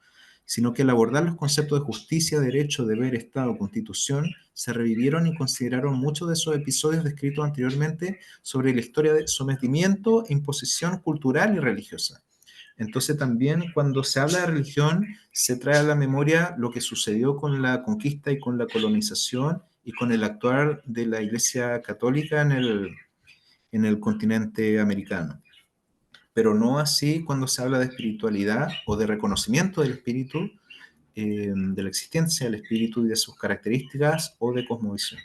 sino que al abordar los conceptos de justicia, derecho, deber, Estado, Constitución, se revivieron y consideraron muchos de esos episodios descritos anteriormente sobre la historia de sometimiento e imposición cultural y religiosa. Entonces también cuando se habla de religión se trae a la memoria lo que sucedió con la conquista y con la colonización y con el actuar de la Iglesia Católica en el continente americano. Pero no así cuando se habla de espiritualidad o de reconocimiento del espíritu, de la existencia del espíritu y de sus características o de cosmovisión.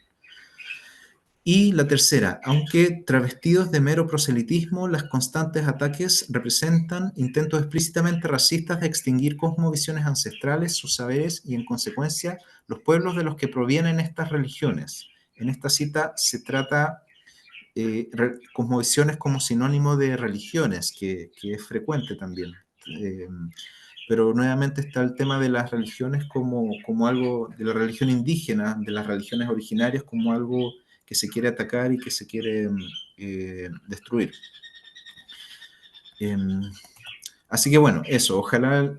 Y la tercera, aunque travestidos de mero proselitismo, los constantes ataques representan intentos explícitamente racistas de extinguir cosmovisiones ancestrales, sus saberes y, en consecuencia, los pueblos de los que provienen estas religiones. En esta cita se trata cosmovisiones como sinónimo de religiones, que es frecuente también. Pero nuevamente está el tema de las religiones como algo, de la religión indígena, de las religiones originarias, como algo que se quiere atacar y que se quiere destruir. Así que bueno, eso, ojalá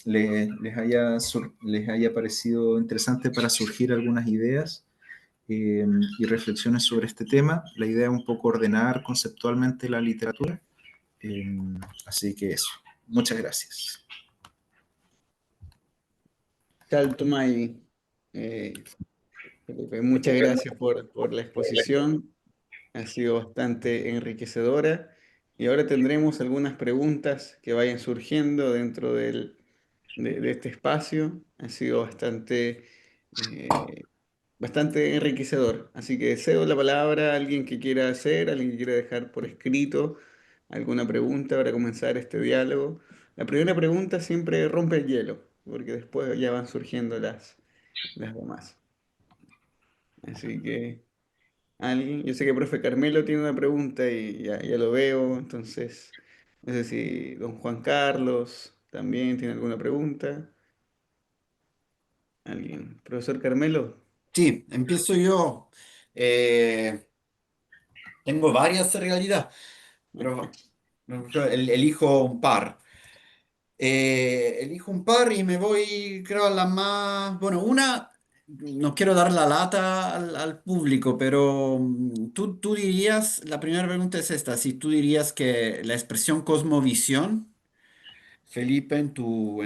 les haya parecido interesante para surgir algunas ideas y reflexiones sobre este tema. La idea es un poco ordenar conceptualmente la literatura. Así que eso, muchas gracias. Tal Tomay, Felipe, muchas gracias por la exposición. Ha sido bastante enriquecedora y ahora tendremos algunas preguntas que vayan surgiendo dentro de este espacio. Ha sido eh, bastante enriquecedor. Así que cedo la palabra a alguien que quiera hacer, alguien que quiera dejar por escrito alguna pregunta para comenzar este diálogo. La primera pregunta siempre rompe el hielo, porque después ya van surgiendo las demás. Así que... Alguien, yo sé que profe Carmelo tiene una pregunta y ya lo veo, entonces no sé si don Juan Carlos también tiene alguna pregunta. ¿Alguien? Profesor Carmelo. Sí, empiezo yo. Eh, Tengo varias en realidad, pero elijo un par. Elijo un par y me voy, creo, a la más... Bueno, una, no quiero dar la lata al público, pero tú dirías, la primera pregunta es esta, si tú dirías que la expresión cosmovisión, Felipe, en tu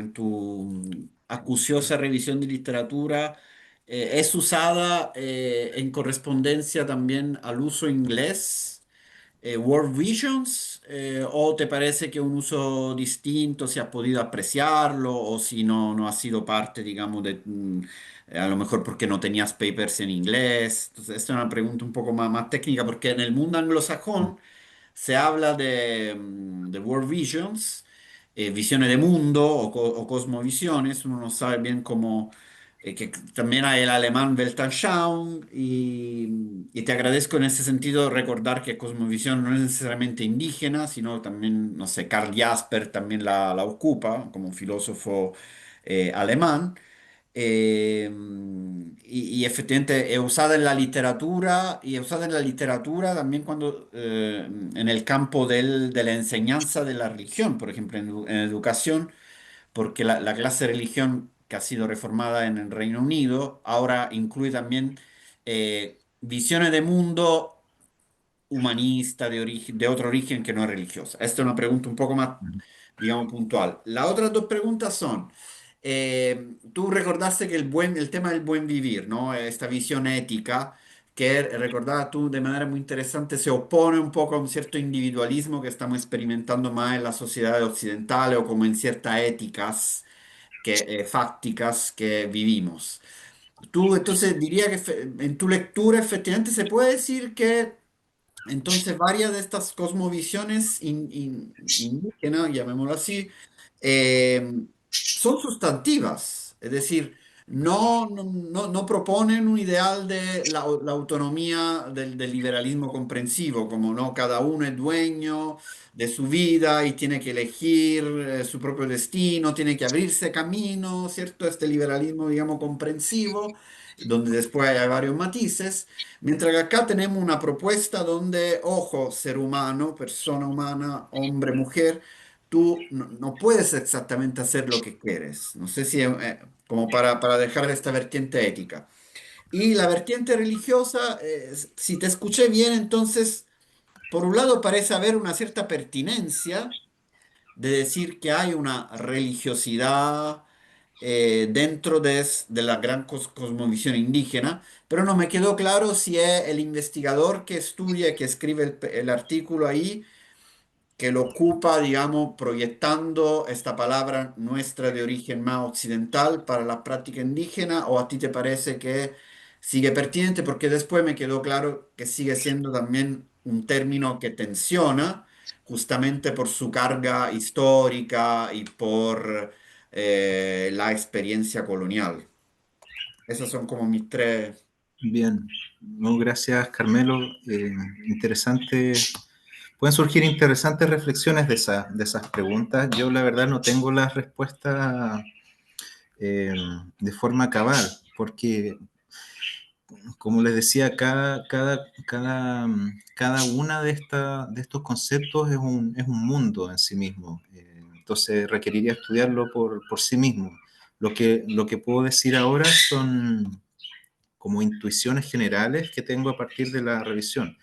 acuciosa revisión de literatura, es usada en correspondencia también al uso inglés World Visions, o te parece que un uso distinto, si has podido apreciarlo o si no ha sido parte, digamos, a lo mejor porque no tenías papers en inglés? Entonces, esta es una pregunta un poco más técnica porque en el mundo anglosajón se habla de World Visions, visiones de mundo o cosmovisiones, uno no sabe bien cómo, que también hay el alemán Weltanschauung y te agradezco en ese sentido recordar que cosmovisión no es necesariamente indígena, sino también, no sé, Karl Jasper también la ocupa como filósofo alemán. Y efectivamente es usada en la literatura y es usada en la literatura también cuando en el campo de la enseñanza de la religión, por ejemplo, en educación, porque la clase de religión que ha sido reformada en el Reino Unido ahora incluye también visiones de mundo humanista de origen, de otro origen que no es religiosa. Esta es una pregunta un poco más, digamos, puntual. Las otras dos preguntas son, tú recordaste que el tema del buen vivir, ¿no? Esta visión ética que recordaba tú de manera muy interesante se opone un poco a un cierto individualismo que estamos experimentando más en las sociedades occidentales o como en ciertas éticas fácticas que vivimos. Tú entonces diría que en tu lectura efectivamente se puede decir que entonces, varias de estas cosmovisiones indígenas, llamémoslo así, eh, son sustantivas, es decir, no proponen un ideal de la autonomía del liberalismo comprensivo, como no, cada uno es dueño de su vida y tiene que elegir su propio destino, tiene que abrirse camino, ¿cierto? Este liberalismo, digamos, comprensivo, donde después hay varios matices. Mientras que acá tenemos una propuesta donde, ojo, ser humano, persona humana, hombre, mujer, tú no puedes exactamente hacer lo que quieres. No sé si, como para dejar esta vertiente ética. Y la vertiente religiosa, si te escuché bien, entonces, por un lado parece haber una cierta pertinencia de decir que hay una religiosidad dentro de la gran cosmovisión indígena, pero no me quedó claro si es el investigador que estudia, que escribe el artículo ahí, que lo ocupa, digamos, proyectando esta palabra nuestra de origen más occidental para la práctica indígena, o a ti te parece que sigue pertinente, porque después me quedó claro que sigue siendo también un término que tensiona justamente por su carga histórica y por la experiencia colonial. Esas son como mis tres. Bien, no, gracias Carmelo. Interesante. Pueden surgir interesantes reflexiones de esas preguntas. Yo la verdad no tengo las respuestas eh, de forma cabal, porque como les decía, cada una de estos conceptos es un mundo en sí mismo. Entonces requeriría estudiarlo por sí mismo. Lo que puedo decir ahora son como intuiciones generales que tengo a partir de la revisión.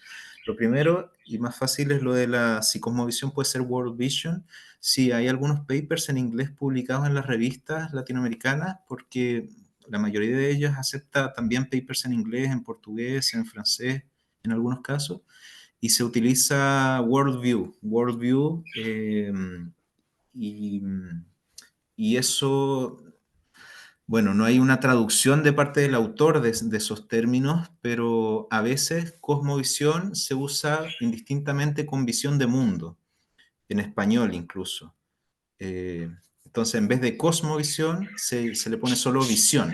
Lo primero y más fácil es lo de la psicosmovisión, puede ser World Vision. Sí, hay algunos papers en inglés publicados en las revistas latinoamericanas, porque la mayoría de ellas acepta también papers en inglés, en portugués, en francés, en algunos casos, y se utiliza Worldview. Worldview, y, y eso, bueno, no hay una traducción de parte del autor de esos términos, pero a veces cosmovisión se usa indistintamente con visión de mundo, en español incluso. Eh, entonces, en vez de cosmovisión, se le pone solo visión.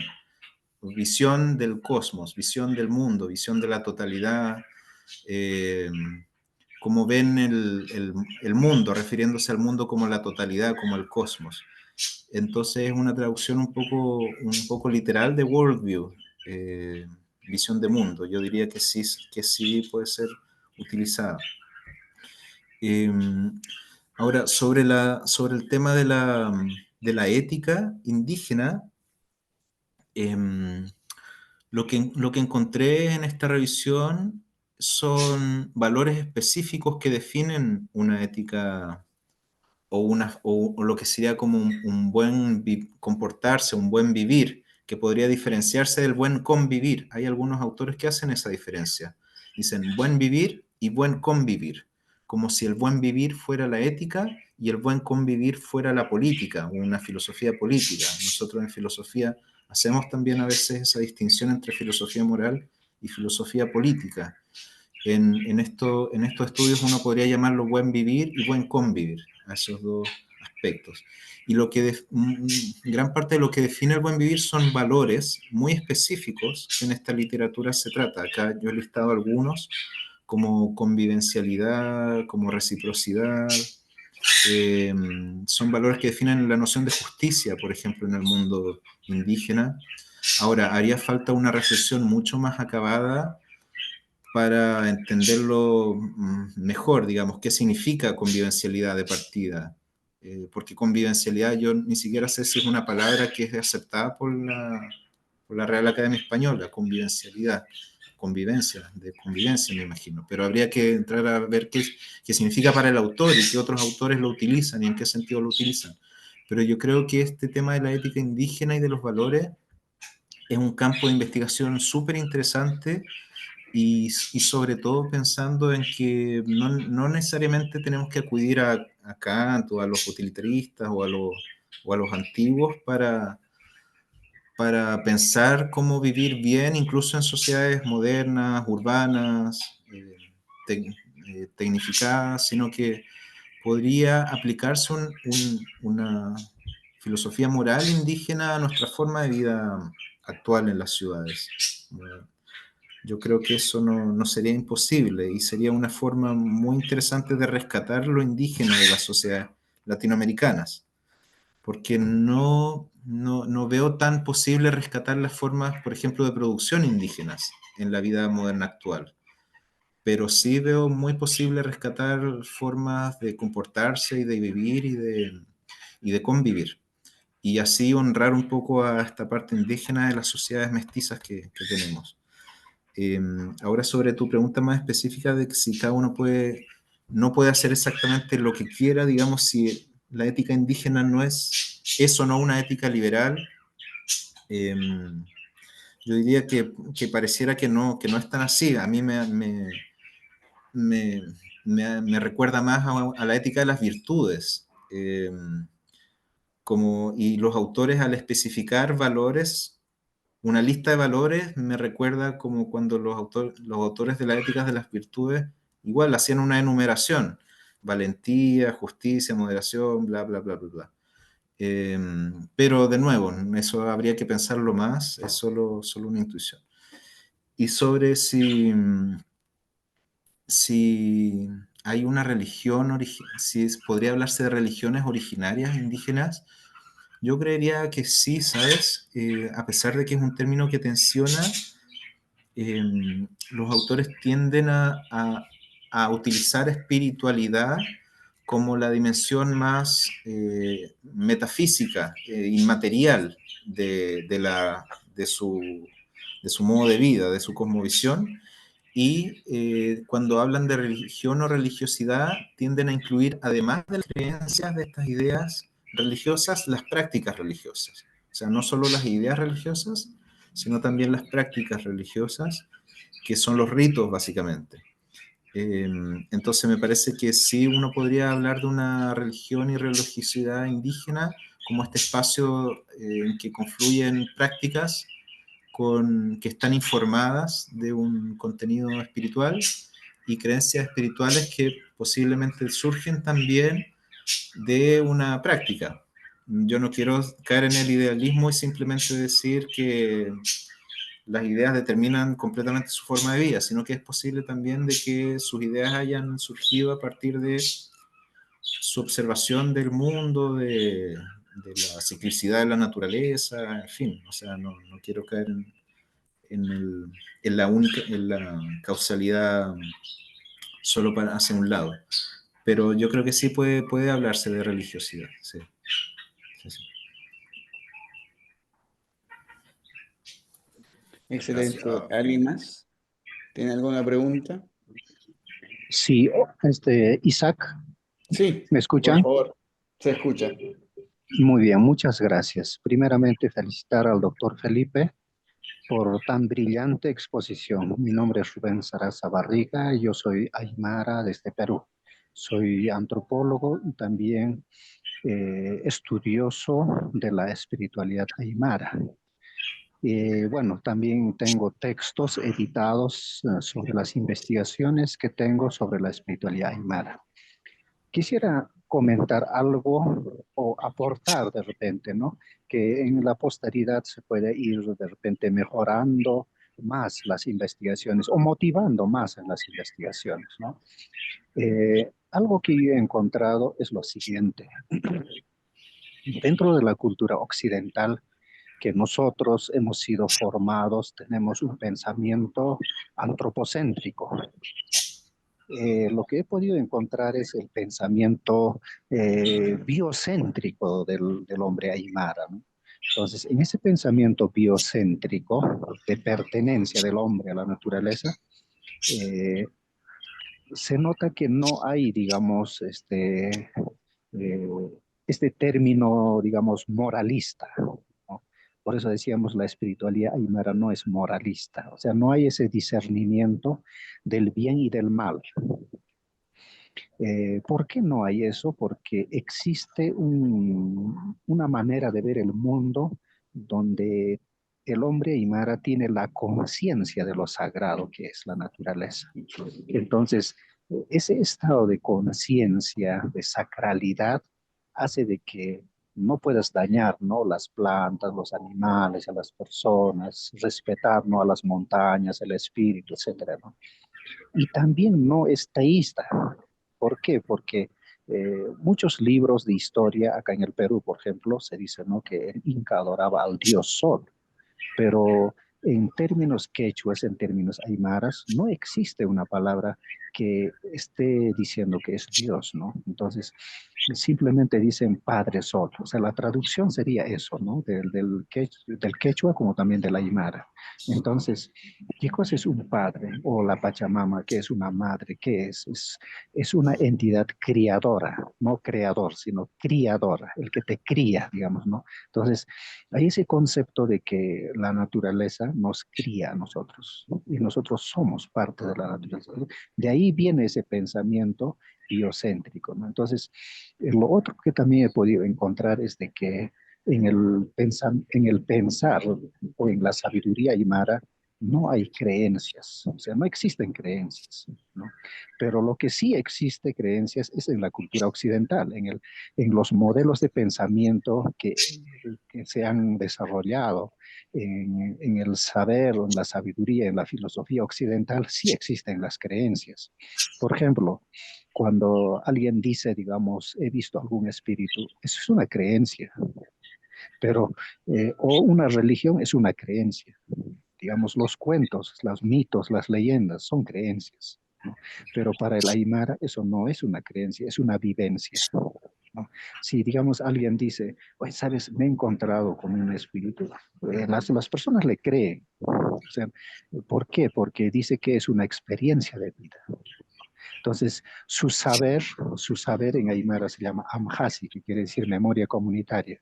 Visión del cosmos, visión del mundo, visión de la totalidad, eh, como ven el mundo, refiriéndose al mundo como la totalidad, como el cosmos. Entonces es una traducción un poco literal de worldview, visión de mundo. Yo diría que sí puede ser utilizada. Eh, Ahora, sobre el tema de la ética indígena, eh, lo que encontré en esta revisión son valores específicos que definen una ética o lo que sería como un buen comportarse, un buen vivir, que podría diferenciarse del buen convivir. Hay algunos autores que hacen esa diferencia. Dicen buen vivir y buen convivir, como si el buen vivir fuera la ética y el buen convivir fuera la política, o una filosofía política. Nosotros en filosofía hacemos también a veces esa distinción entre filosofía moral y filosofía política. En estos estudios uno podría llamarlo buen vivir y buen convivir, a esos dos aspectos. Y gran parte de lo que define el buen vivir son valores muy específicos que en esta literatura se trata. Acá yo he listado algunos como convivencialidad, como reciprocidad. eh, Son valores que definen la noción de justicia, por ejemplo, en el mundo indígena. Ahora, haría falta una reflexión mucho más acabada para entenderlo mejor, digamos, qué significa convivencialidad de partida. Porque convivencialidad yo ni siquiera sé si es una palabra que es aceptada por la Real Academia Española, convivencialidad, convivencia, de convivencia me imagino, pero habría que entrar a ver qué significa para el autor y qué otros autores lo utilizan y en qué sentido lo utilizan. Pero yo creo que este tema de la ética indígena y de los valores es un campo de investigación súper interesante y sobre todo pensando en que no necesariamente tenemos que acudir a Kant o a los utilitaristas o a los antiguos para pensar cómo vivir bien, incluso en sociedades modernas, urbanas, tecnificadas, sino que podría aplicarse una filosofía moral indígena a nuestra forma de vida actual en las ciudades. Yo creo que eso no sería imposible y sería una forma muy interesante de rescatar lo indígena de las sociedades latinoamericanas, porque no veo tan posible rescatar las formas, por ejemplo, de producción indígenas en la vida moderna actual. pero sí veo muy posible rescatar formas de comportarse y de vivir y de convivir. Y así honrar un poco a esta parte indígena de las sociedades mestizas que tenemos. Eh, Ahora sobre tu pregunta más específica de que si cada uno no puede hacer exactamente lo que quiera, digamos, si la ética indígena no es o no una ética liberal, eh, yo diría que pareciera que no es tan así. A mí me, me recuerda más a la ética de las virtudes. Y los autores al especificar valores, una lista de valores me recuerda como cuando los autores de la ética de las virtudes igual hacían una enumeración, valentía, justicia, moderación, bla, bla, bla, bla, bla. Eh, pero de nuevo, eso habría que pensarlo más, es solo una intuición. Y sobre si hay una religión, si podría hablarse de religiones originarias indígenas, yo creería que sí, ¿sabes? A pesar de que es un término que tensiona, eh, los autores tienden a utilizar espiritualidad como la dimensión más metafísica, inmaterial de su modo de vida, de su cosmovisión. Y cuando hablan de religión o religiosidad, tienden a incluir, además de las creencias de estas ideas religiosas, las prácticas religiosas. O sea, no solo las ideas religiosas, sino también las prácticas religiosas, que son los ritos, básicamente. Eh, entonces me parece que sí uno podría hablar de una religión y religiosidad indígena como este espacio en que confluyen prácticas que están informadas de un contenido espiritual y creencias espirituales que posiblemente surgen también de una práctica. Yo no quiero caer en el idealismo y simplemente decir que las ideas determinan completamente su forma de vida, sino que es posible también de que sus ideas hayan surgido a partir de su observación del mundo, de la ciclicidad de la naturaleza, en fin, o sea, no quiero caer en la causalidad solo hacia un lado. Pero yo creo que sí puede hablarse de religiosidad. Sí, sí, sí. Excelente. Gracias. ¿Alguien más? ¿Tiene alguna pregunta? Sí, Isaac, Sí, ¿me por escuchan? favor. Se escucha. Muy bien, muchas gracias. Primeramente, felicitar al doctor Felipe por tan brillante exposición. Mi nombre es Rubén Saraza Barriga y yo soy aymara desde Perú. Soy antropólogo y también estudioso de la espiritualidad aymara. Bueno, también tengo textos editados sobre las investigaciones que tengo sobre la espiritualidad aymara. Quisiera comentar algo o aportar de repente, ¿no? Que en la posteridad se puede ir de repente mejorando más las investigaciones o motivando más en las investigaciones, ¿no? Algo que yo he encontrado es lo siguiente. Dentro de la cultura occidental, que nosotros hemos sido formados, tenemos un pensamiento antropocéntrico. Lo que he podido encontrar es el pensamiento biocéntrico del hombre aymara, ¿no? Entonces, en ese pensamiento biocéntrico de pertenencia del hombre a la naturaleza, eh, se nota que no hay, digamos, eh, este término, digamos, moralista, ¿no? Por eso decíamos la espiritualidad aymara no es moralista, o sea, no hay ese discernimiento del bien y del mal. ¿Por qué no hay eso? Porque existe una manera de ver el mundo donde el hombre aymara tiene la conciencia de lo sagrado que es la naturaleza. Entonces, ese estado de conciencia, de sacralidad, hace de que no puedas dañar, ¿no? Las plantas, los animales, a las personas, respetar, ¿no? A las montañas, el espíritu, etcétera, ¿no? Y también no es teísta. ¿Por qué? Porque muchos libros de historia, acá en el Perú, por ejemplo, se dice, ¿no? Que el Inca adoraba al dios Sol, pero en términos quechuas, en términos aymaras, no existe una palabra que esté diciendo que es Dios, ¿no? Entonces, simplemente dicen Padre Sol. O sea, la traducción sería eso, ¿no? Del quechua como también del aymara. Entonces, ¿qué cosa es un padre? O la Pachamama, ¿qué es una madre? ¿Qué es? Es una entidad criadora, no creador, sino criadora, el que te cría, digamos, ¿no? Entonces, hay ese concepto de que la naturaleza nos cría a nosotros, ¿no? Y nosotros somos parte de la naturaleza. De ahí viene ese pensamiento biocéntrico, ¿no? Entonces, lo otro que también he podido encontrar es de que en el pensar o en la sabiduría aymara no hay creencias, o sea, no existen creencias, ¿no? Pero lo que sí existe creencias es en la cultura occidental, en los modelos de pensamiento que se han desarrollado en el saber, en la sabiduría, en la filosofía occidental, sí existen las creencias. Por ejemplo, cuando alguien dice, digamos, he visto algún espíritu, eso es una creencia, pero, o una religión es una creencia. Digamos, los cuentos, los mitos, las leyendas son creencias, ¿no? Pero para el Aymara eso no es una creencia, es una vivencia, ¿no? Si, digamos, alguien dice, oye, sabes, me he encontrado con un espíritu, las personas le creen. O sea, ¿por qué? Porque dice que es una experiencia de vida. Entonces, su saber en Aymara se llama Amhasi, que quiere decir memoria comunitaria.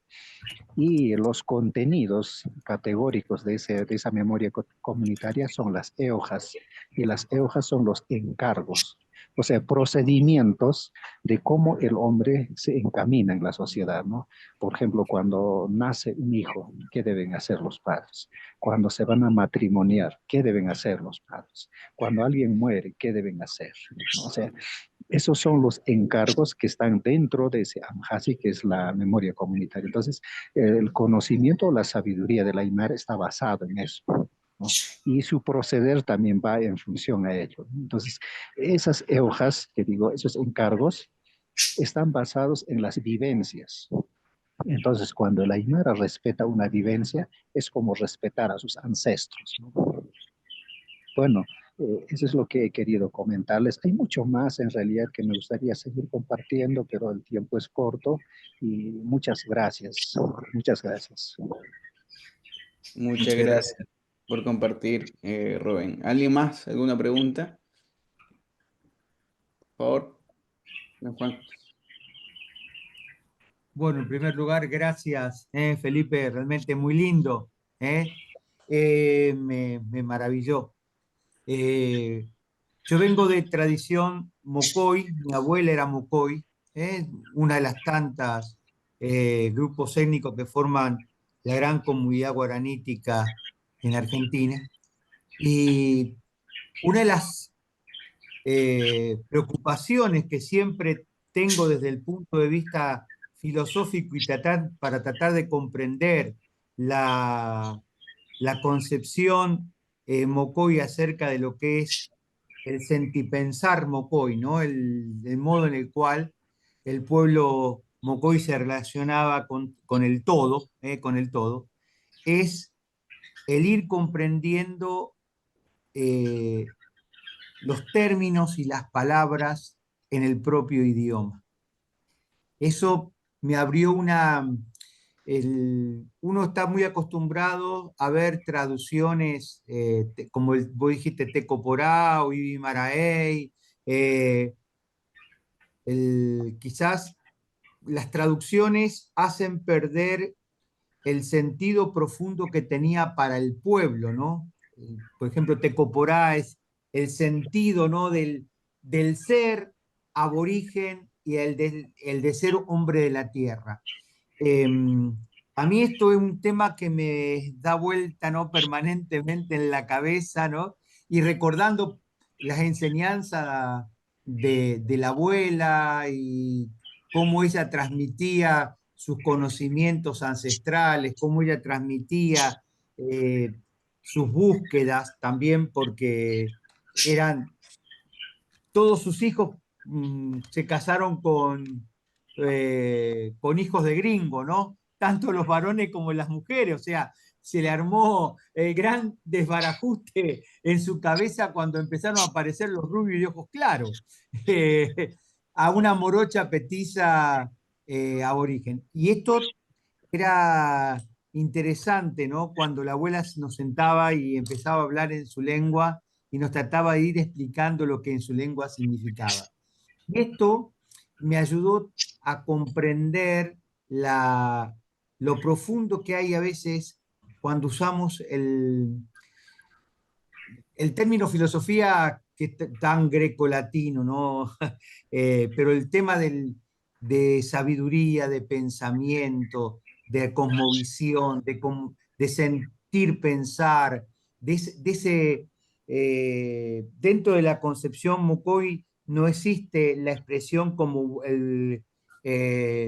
Y los contenidos categóricos de esa memoria comunitaria son las eojas, y las eojas son los encargos, o sea, procedimientos de cómo el hombre se encamina en la sociedad, ¿no? Por ejemplo, cuando nace un hijo, ¿qué deben hacer los padres? Cuando se van a matrimoniar, ¿qué deben hacer los padres? Cuando alguien muere, ¿qué deben hacer? O sea, esos son los encargos que están dentro de ese Amhasi, que es la memoria comunitaria. Entonces, el conocimiento o la sabiduría del Aymara está basado en eso, ¿no? Y su proceder también va en función a ello. Entonces, esas hojas, que digo, esos encargos, están basados en las vivencias. Entonces, cuando el Aymara respeta una vivencia, es como respetar a sus ancestros, ¿no? Bueno, eso es lo que he querido comentarles. Hay mucho más en realidad que me gustaría seguir compartiendo, pero el tiempo es corto y muchas gracias. Muchas gracias. Muchas Muchas gracias. gracias por compartir, Rubén. ¿Alguien más? ¿Alguna pregunta? Por favor, don Juan. Bueno, en primer lugar, gracias, Felipe, realmente muy lindo. Me maravilló. Eh, yo vengo de tradición Mocoy, mi abuela era Mocoy, una de las tantas grupos étnicos que forman la gran comunidad guaranítica en Argentina. Y una de las preocupaciones que siempre tengo desde el punto de vista filosófico y para tratar de comprender la, la concepción Mocoy acerca de lo que es el sentipensar Mocoy, ¿no? El modo en el cual el pueblo Mocoy se relacionaba con el todo, es el ir comprendiendo eh, los términos y las palabras en el propio idioma. Eso me abrió uno está muy acostumbrado a ver traducciones como vos dijiste, Tecoporá o Ibimaraey, quizás las traducciones hacen perder el sentido profundo que tenía para el pueblo, ¿no? Por ejemplo, Tecoporá es el sentido, ¿no? del ser aborigen y el de ser hombre de la tierra. Eh, a mí esto es un tema que me da vuelta, ¿no? Permanentemente en la cabeza, ¿no? Y recordando las enseñanzas de la abuela y cómo ella transmitía sus conocimientos ancestrales, cómo ella transmitía sus búsquedas también, porque eran todos sus hijos se casaron con hijos de gringo, ¿no? Tanto los varones como las mujeres, o sea, se le armó el gran desbarajuste en su cabeza cuando empezaron a aparecer los rubios y ojos claros, eh, a una morocha petiza aborigen. Y esto era interesante, ¿no? Cuando la abuela nos sentaba y empezaba a hablar en su lengua y nos trataba de ir explicando lo que en su lengua significaba. Y esto me ayudó a comprender lo profundo que hay a veces cuando usamos el término filosofía que es tan greco-latino, ¿no? Pero el tema de sabiduría, de pensamiento, de cosmovisión, de sentir, pensar, dentro de la concepción Mocoy no existe la expresión como el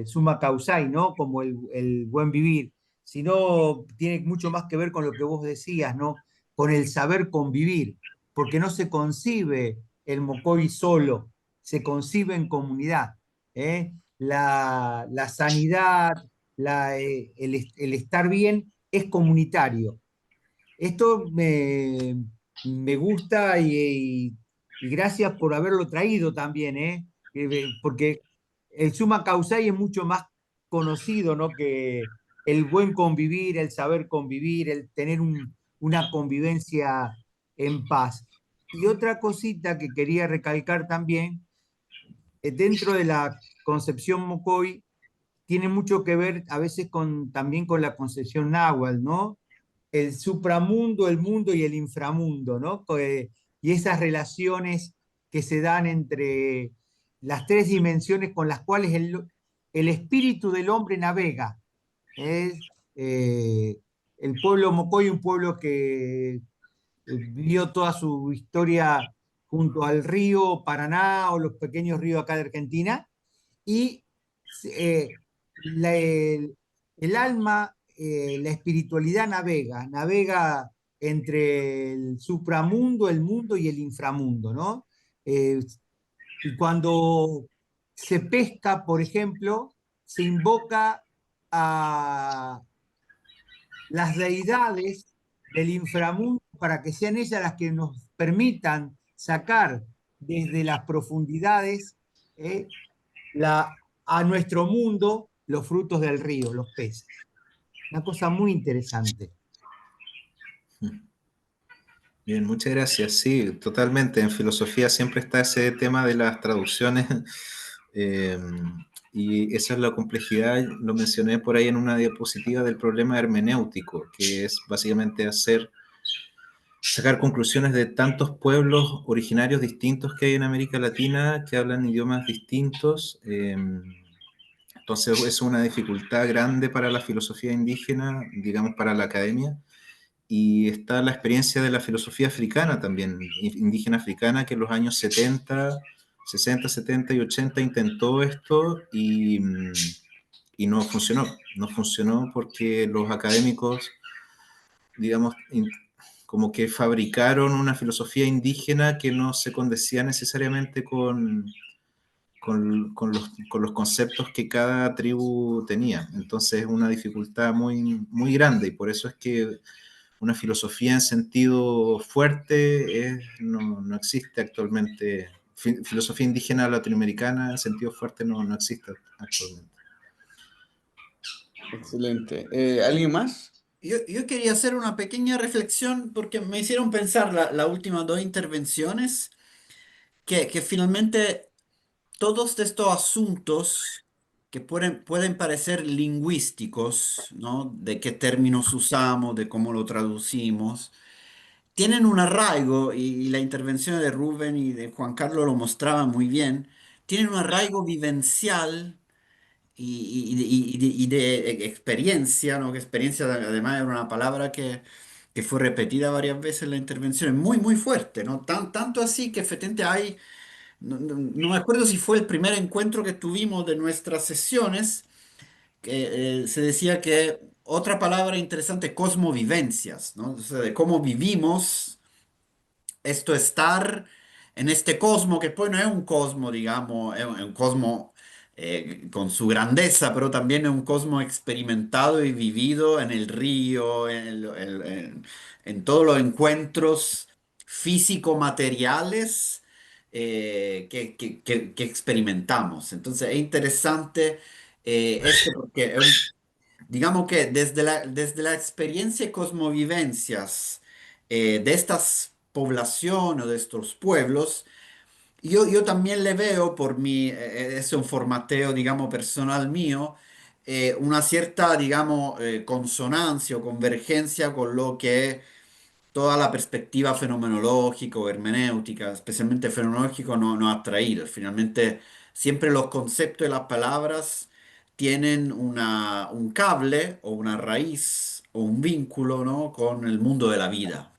summa causai, ¿no? Como el buen vivir, sino tiene mucho más que ver con lo que vos decías, ¿no? Con el saber convivir, porque no se concibe el Mocoy solo, se concibe en comunidad. ¿Eh? La sanidad, el estar bien es comunitario. Esto me gusta y gracias por haberlo traído también, ¿eh? Porque el summa causai es mucho más conocido, ¿no? Que el buen convivir, el saber convivir, el tener una convivencia en paz. Y otra cosita que quería recalcar también, dentro de la concepción Mocoy, tiene mucho que ver a veces también con la concepción náhuatl, ¿no? El supramundo, el mundo y el inframundo, ¿no? Y esas relaciones que se dan entre las tres dimensiones con las cuales el espíritu del hombre navega. Es el pueblo Mocoy, un pueblo que vivió toda su historia junto al río Paraná o los pequeños ríos acá de Argentina, y eh, el alma, la espiritualidad navega entre el supramundo, el mundo y el inframundo, ¿no? Y cuando se pesca, por ejemplo, se invoca a las deidades del inframundo para que sean ellas las que nos permitan sacar desde las profundidades eh, a nuestro mundo los frutos del río, los peces. Una cosa muy interesante. Bien, muchas gracias. Sí, totalmente. En filosofía siempre está ese tema de las traducciones eh, y esa es la complejidad, lo mencioné por ahí en una diapositiva del problema hermenéutico, que es básicamente sacar conclusiones de tantos pueblos originarios distintos que hay en América Latina que hablan idiomas distintos. Entonces es una dificultad grande para la filosofía indígena, digamos, para la academia. Y está la experiencia de la filosofía africana también, indígena africana, que en los años 70, 60, 70 y 80 intentó esto y no funcionó. No funcionó porque los académicos, digamos, como que fabricaron una filosofía indígena que no se condecía necesariamente con los conceptos que cada tribu tenía. Entonces es una dificultad muy, muy grande y por eso es que una filosofía en sentido fuerte no existe actualmente. Filosofía indígena latinoamericana en sentido fuerte no existe actualmente. Excelente. ¿Alguien más? Yo quería hacer una pequeña reflexión porque me hicieron pensar las últimas dos intervenciones que finalmente todos estos asuntos que pueden parecer lingüísticos, ¿no? De qué términos usamos, de cómo lo traducimos, tienen un arraigo, y la intervención de Rubén y de Juan Carlos lo mostraba muy bien, tienen un arraigo vivencial y de experiencia, ¿no? Que experiencia además era una palabra que fue repetida varias veces en la intervención, es muy, muy fuerte, ¿no? Tanto así que efectivamente hay, no me acuerdo si fue el primer encuentro que tuvimos de nuestras sesiones, que se decía que otra palabra interesante, cosmovivencias, ¿no? O sea, de cómo vivimos esto estar en este cosmo, que pues no es un cosmo, digamos, es un cosmo con su grandeza, pero también es un cosmos experimentado y vivido en el río, en todos los encuentros físico-materiales que experimentamos. Entonces es interesante esto porque digamos que desde la experiencia y cosmovivencias de estas poblaciones o de estos pueblos, yo también le veo por mi, es un formateo, digamos, personal mío, una cierta, digamos, consonancia o convergencia con lo que es toda la perspectiva fenomenológica o hermenéutica, especialmente fenomenológico, nos ha traído. Finalmente, siempre los conceptos y las palabras tienen un cable o una raíz o un vínculo, ¿no? Con el mundo de la vida.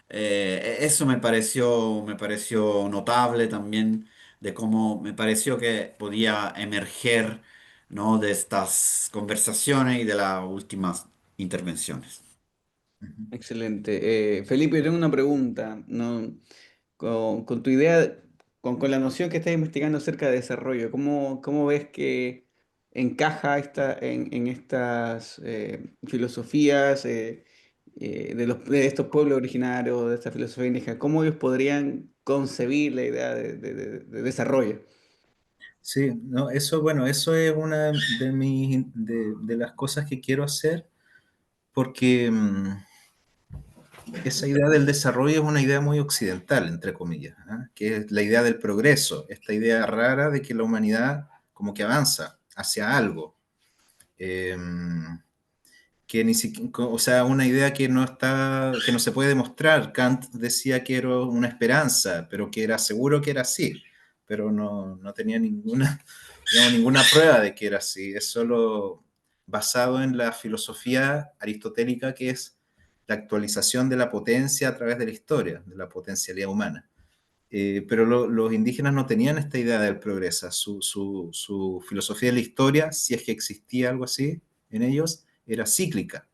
Eso me pareció notable también, de cómo me pareció que podía emerger, ¿no? De estas conversaciones y de las últimas intervenciones. Ujú. Excelente. Felipe, yo tengo una pregunta, ¿no? Con tu idea, con la noción que estás investigando acerca de desarrollo, ¿cómo ves que encaja en estas filosofías de estos pueblos originarios, de esta filosofía indígena? ¿Cómo ellos podrían concebir la idea de desarrollo? Sí, no, eso, bueno, eso es una de las cosas que quiero hacer porque esa idea del desarrollo es una idea muy occidental, entre comillas, ¿ah? Que es la idea del progreso, esta idea rara de que la humanidad como que avanza hacia algo, eh, que ni siquiera, o sea, una idea que no está, que no se puede demostrar. Kant decía que era una esperanza, pero que era seguro que era así, pero no tenía ninguna, digamos, ninguna prueba de que era así. Es solo basado en la filosofía aristotélica, que es la actualización de la potencia a través de la historia, de la potencialidad humana. Pero los indígenas no tenían esta idea del progreso. Su filosofía de la historia, si es que existía algo así en ellos, era cíclica,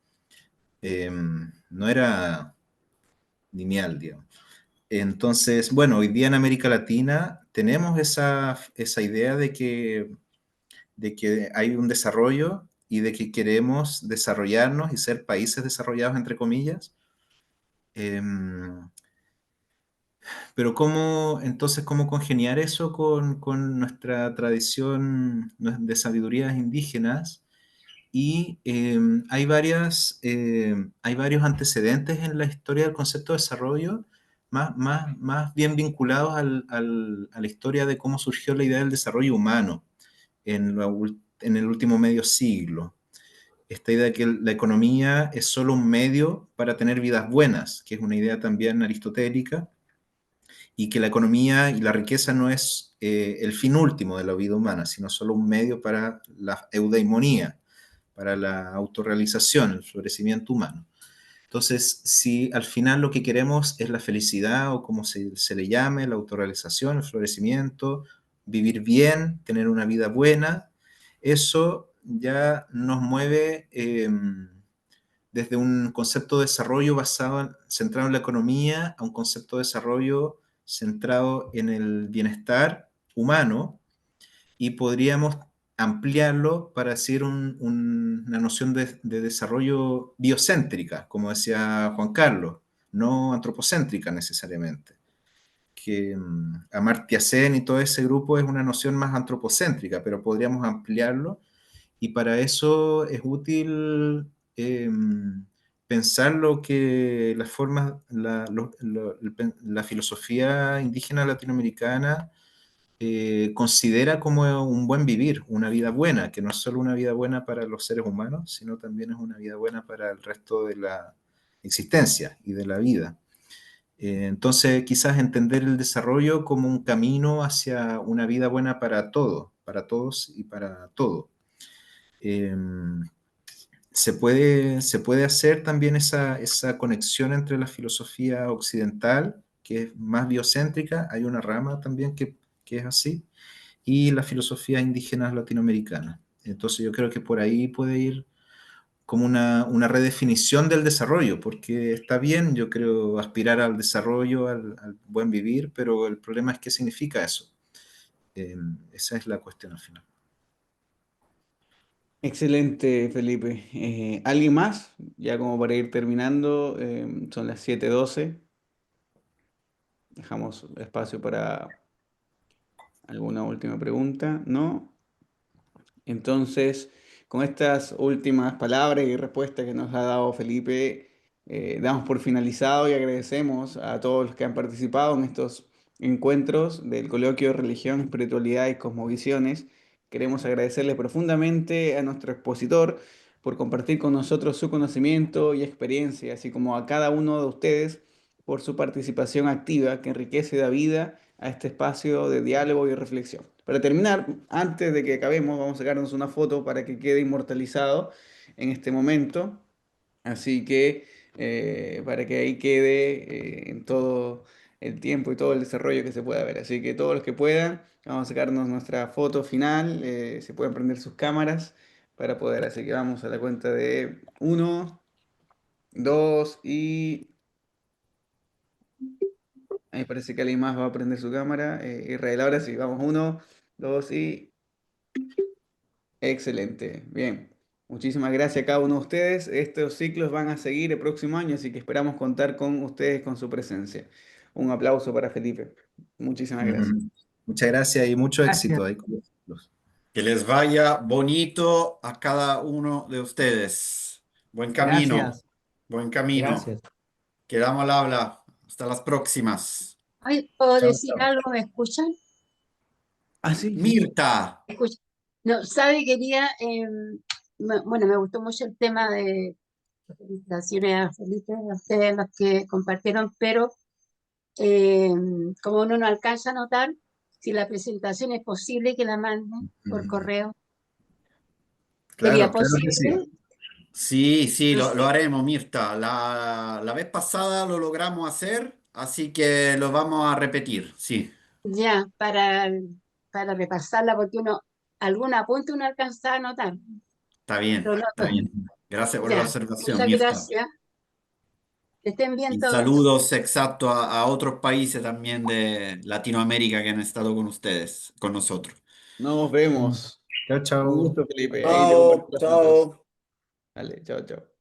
no era lineal, digamos. Entonces, bueno, hoy día en América Latina tenemos esa idea de que hay un desarrollo y de que queremos desarrollarnos y ser países desarrollados, entre comillas. Pero ¿cómo, entonces, cómo congeniar eso con nuestra tradición de sabidurías indígenas? Y hay varios antecedentes en la historia del concepto de desarrollo, más bien vinculados a la historia de cómo surgió la idea del desarrollo humano en el último medio siglo. Esta idea de que la economía es solo un medio para tener vidas buenas, que es una idea también aristotélica, y que la economía y la riqueza no es el fin último de la vida humana, sino solo un medio para la eudaimonía, para la autorrealización, el florecimiento humano. Entonces, si al final lo que queremos es la felicidad o como se le llame, la autorrealización, el florecimiento, vivir bien, tener una vida buena, eso ya nos mueve desde un concepto de desarrollo centrado en la economía a un concepto de desarrollo centrado en el bienestar humano, y podríamos ampliarlo para decir una noción de desarrollo biocéntrica, como decía Juan Carlos, no antropocéntrica necesariamente. Que Amartya Sen y todo ese grupo es una noción más antropocéntrica, pero podríamos ampliarlo, y para eso es útil pensar lo que las formas, la filosofía indígena latinoamericana considera como un buen vivir, una vida buena, que no es solo una vida buena para los seres humanos, sino también es una vida buena para el resto de la existencia y de la vida. Entonces, quizás entender el desarrollo como un camino hacia una vida buena para todos y para todo. Eh, se puede hacer también esa conexión entre la filosofía occidental, que es más biocéntrica, hay una rama también que es así, y la filosofía indígena latinoamericana. Entonces yo creo que por ahí puede ir como una redefinición del desarrollo, porque está bien, yo creo, aspirar al desarrollo, al buen vivir, pero el problema es qué significa eso. Esa es la cuestión al final. Excelente, Felipe. ¿Alguien más? Ya como para ir terminando, son las 7:12. Dejamos espacio para alguna última pregunta, ¿no? Entonces, con estas últimas palabras y respuestas que nos ha dado Felipe, damos por finalizado y agradecemos a todos los que han participado en estos encuentros del coloquio Religión, Espiritualidad y Cosmovisiones. Queremos agradecerle profundamente a nuestro expositor por compartir con nosotros su conocimiento y experiencia, así como a cada uno de ustedes por su participación activa que enriquece y da vida a este espacio de diálogo y reflexión. Para terminar, antes de que acabemos, vamos a sacarnos una foto para que quede inmortalizado en este momento. Así que para que ahí quede en todo el tiempo y todo el desarrollo que se pueda ver. Así que todos los que puedan, vamos a sacarnos nuestra foto final. Se pueden prender sus cámaras para poder. Así que vamos a la cuenta de uno, dos y... Ahí parece que alguien más va a prender su cámara. Israel, ahora sí, vamos, uno, dos y... Excelente, bien. Muchísimas gracias a cada uno de ustedes. Estos ciclos van a seguir el próximo año, así que esperamos contar con ustedes, con su presencia. Un aplauso para Felipe. Muchísimas gracias. Muchas gracias y mucho Gracias. éxito ahí con los- Que les vaya bonito a cada uno de ustedes. Buen camino, Gracias. buen camino. Gracias. Quedamos al habla. Hasta las próximas. Ay, ¿puedo Chao, decir chao. algo? ¿Me escuchan? Ah, sí, sí. Mirta. ¿Me escuchan? No, sabe, quería, bueno, me gustó mucho el tema de felicitaciones a Felipe, a ustedes los que compartieron, pero eh, como uno no alcanza a notar, si la presentación es posible que la manden por correo, ¿sería Claro, claro que sí. posible? Sí, sí, lo Entonces, haremos, Mirta. La vez pasada lo logramos hacer, así que lo vamos a repetir. Sí, ya, para repasarla, porque uno, algún apunte uno alcanza a notar, está bien, lo está noto. bien. Gracias por la Ya, observación, muchas Mirta. gracias. Que estén bien Y todos. saludos exactos a otros países también de Latinoamérica que han estado con ustedes, con nosotros. Nos vemos. Chao, Un chao. gusto, Felipe. Ahí te comparto Chao, las fotos. chao. Vale, chao, chao.